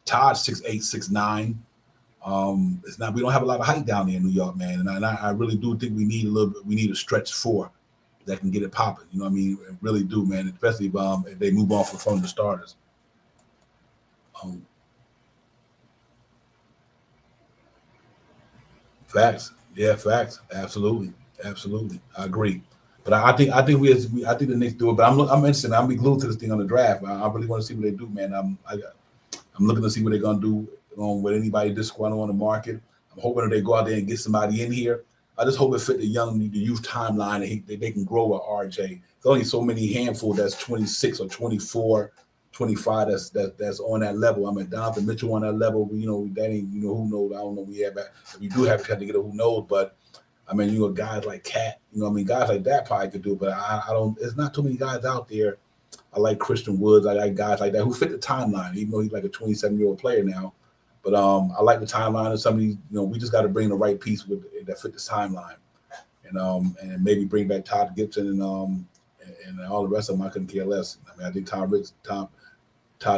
Todd 6'8", 6'9". It's not. We don't have a lot of height down there in New York, man. And I really do think we need a stretch 4 that can get it popping. You know what I mean? I really do, man. Especially if they move on from the starters. Facts. Yeah, facts. Absolutely. I agree. But I think the Knicks do it. But I'm interested. I'm be glued to this thing on the draft. I really want to see what they do, man. I'm looking to see what they're gonna do with anybody disgruntled on the market. I'm hoping that they go out there and get somebody in here. I just hope it fit the youth timeline and they can grow with RJ. There's only so many handful that's 26 or 24, 25 that's on that level. I mean, Donovan Mitchell on that level. That ain't who knows. I don't know. If we do have to get a who knows, but. I mean, guys like Cat, guys like that probably could do it, but I don't. There's not too many guys out there. I like Christian Woods. I like guys like that who fit the timeline, even though he's like a 27-year-old player now. But I like the timeline of somebody. We just got to bring the right piece that fit this timeline, and maybe bring back Todd Gibson and all the rest of them. I couldn't care less. I mean, I think Todd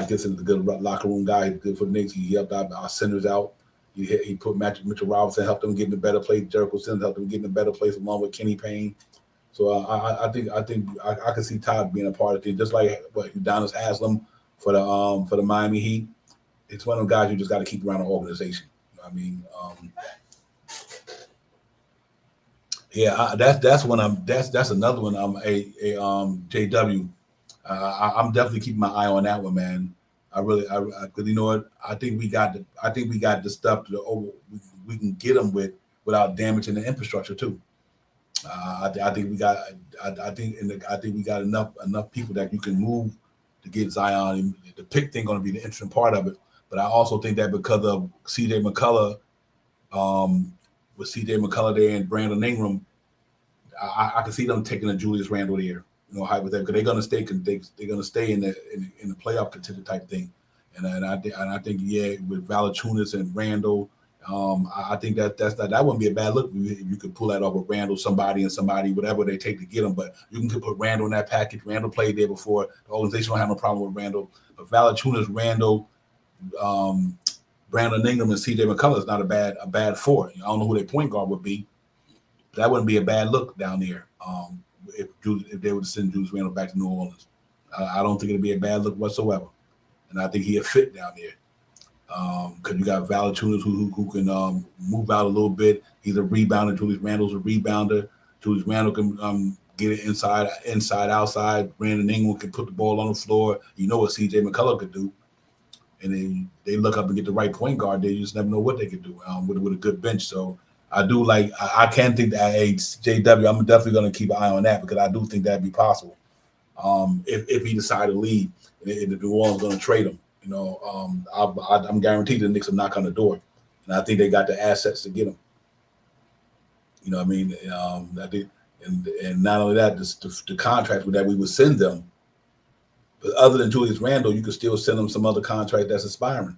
Gibson is a good locker room guy. He's good for the Knicks. He helped our centers out. He put Mitchell Robinson, helped them get in a better place. Jericho Sims helped them get in a better place along with Kenny Payne. So I think I can see Todd being a part of it, just like what Udonis Haslem for the Miami Heat. It's one of the guys you just got to keep around the organization. I mean, that's another one. JW. I'm definitely keeping my eye on that one, man. Because you know what? I think we got the stuff we can get them without damaging the infrastructure too. I think we got enough people that you can move to get Zion. And the pick thing going to be the interesting part of it. But I also think that because of C.J. McCullough, with C.J. McCullough there and Brandon Ingram, I can see them taking a Julius Randle there. Hypothetically, they're gonna stay. They're gonna stay in the playoff contender type thing, and I think with Valanciunas and Randall, I think that wouldn't be a bad look. You could pull that off with Randall, somebody, whatever they take to get him. But you can put Randall in that package. Randall played there before. The organization don't have no problem with Randall. But Valanciunas, Randall, Brandon Ingram, and C.J. McCullough is not a bad 4. I don't know who their point guard would be. But that wouldn't be a bad look down there. If they would send Julius Randle back to New Orleans, I don't think it'd be a bad look whatsoever, and I think he'd fit down there because you got Valanciunas who can move out a little bit. He's a rebounder. Julius Randle's a rebounder. Julius Randle can get it inside, outside. Brandon Ingram can put the ball on the floor. You know what C.J. McCullough could do, and then they look up and get the right point guard. They just never know what they could do with a good bench. So I do like I can think that at JW, I'm definitely going to keep an eye on that because I do think that'd be possible. If he decided to leave, and the New Orleans going to trade him, you know, I'm guaranteed the Knicks will knock on the door, and I think they got the assets to get him. You know what I mean? I think, and not only that, the contract that we would send them. But other than Julius Randle, you could still send them some other contract that's aspiring.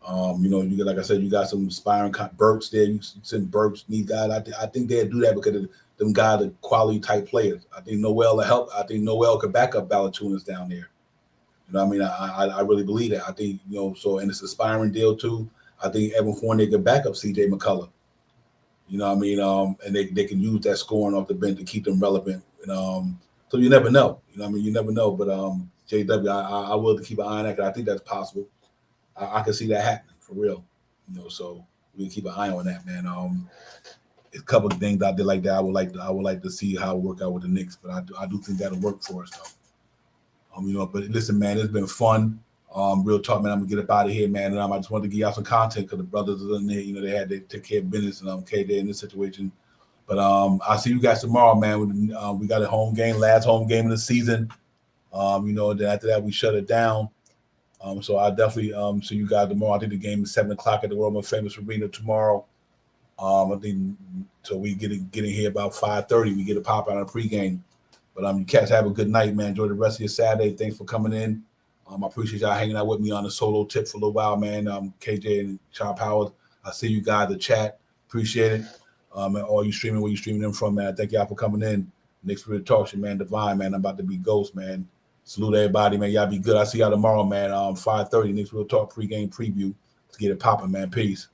You know, you like I said, you got some aspiring Burks there. You send Burks, these guys. I think they'd do that because of them guys are quality type players. I think Noel will help. I think Noel could back up Valanciunas down there. You know what I mean? I really believe that. I think, you know, so, and it's an aspiring deal too. I think Evan Fournier could back up CJ McCullough. You know what I mean? And they can use that scoring off the bench to keep them relevant. And so you never know. You know what I mean? You never know. But JW, I will keep an eye on that because I think that's possible. I can see that happening for real. You know, so we keep an eye on that, man. A couple of things out there like that I would like to see how it work out with the Knicks, but I do think that'll work for us though. You know, but listen, man, it's been fun. Real talk, man. I'm gonna get up out of here, man. And I just wanted to give y'all some content because the brothers are in there, you know, they had to take care of business and okay, they're in this situation. But I'll see you guys tomorrow, man. We got a home game, last home game of the season. You know, then after that we shut it down. So I definitely see you guys tomorrow. I think the game is 7:00 at the World Most Famous Arena tomorrow. I think so. We get in here about 5:30. We get a pop out on pregame. But you cats have a good night, man. Enjoy the rest of your Saturday. Thanks for coming in. I appreciate y'all hanging out with me on the solo tip for a little while, man. KJ and Chop Howard. I see you guys in the chat. Appreciate it. And all you streaming, where you streaming them from, man. Thank y'all for coming in. Next week talk shit, man. Divine, man. I'm about to be ghost, man. Salute everybody, man. Y'all be good. I'll see y'all tomorrow, man. 5:30. Next we'll talk pregame preview. Let's get it popping, man. Peace.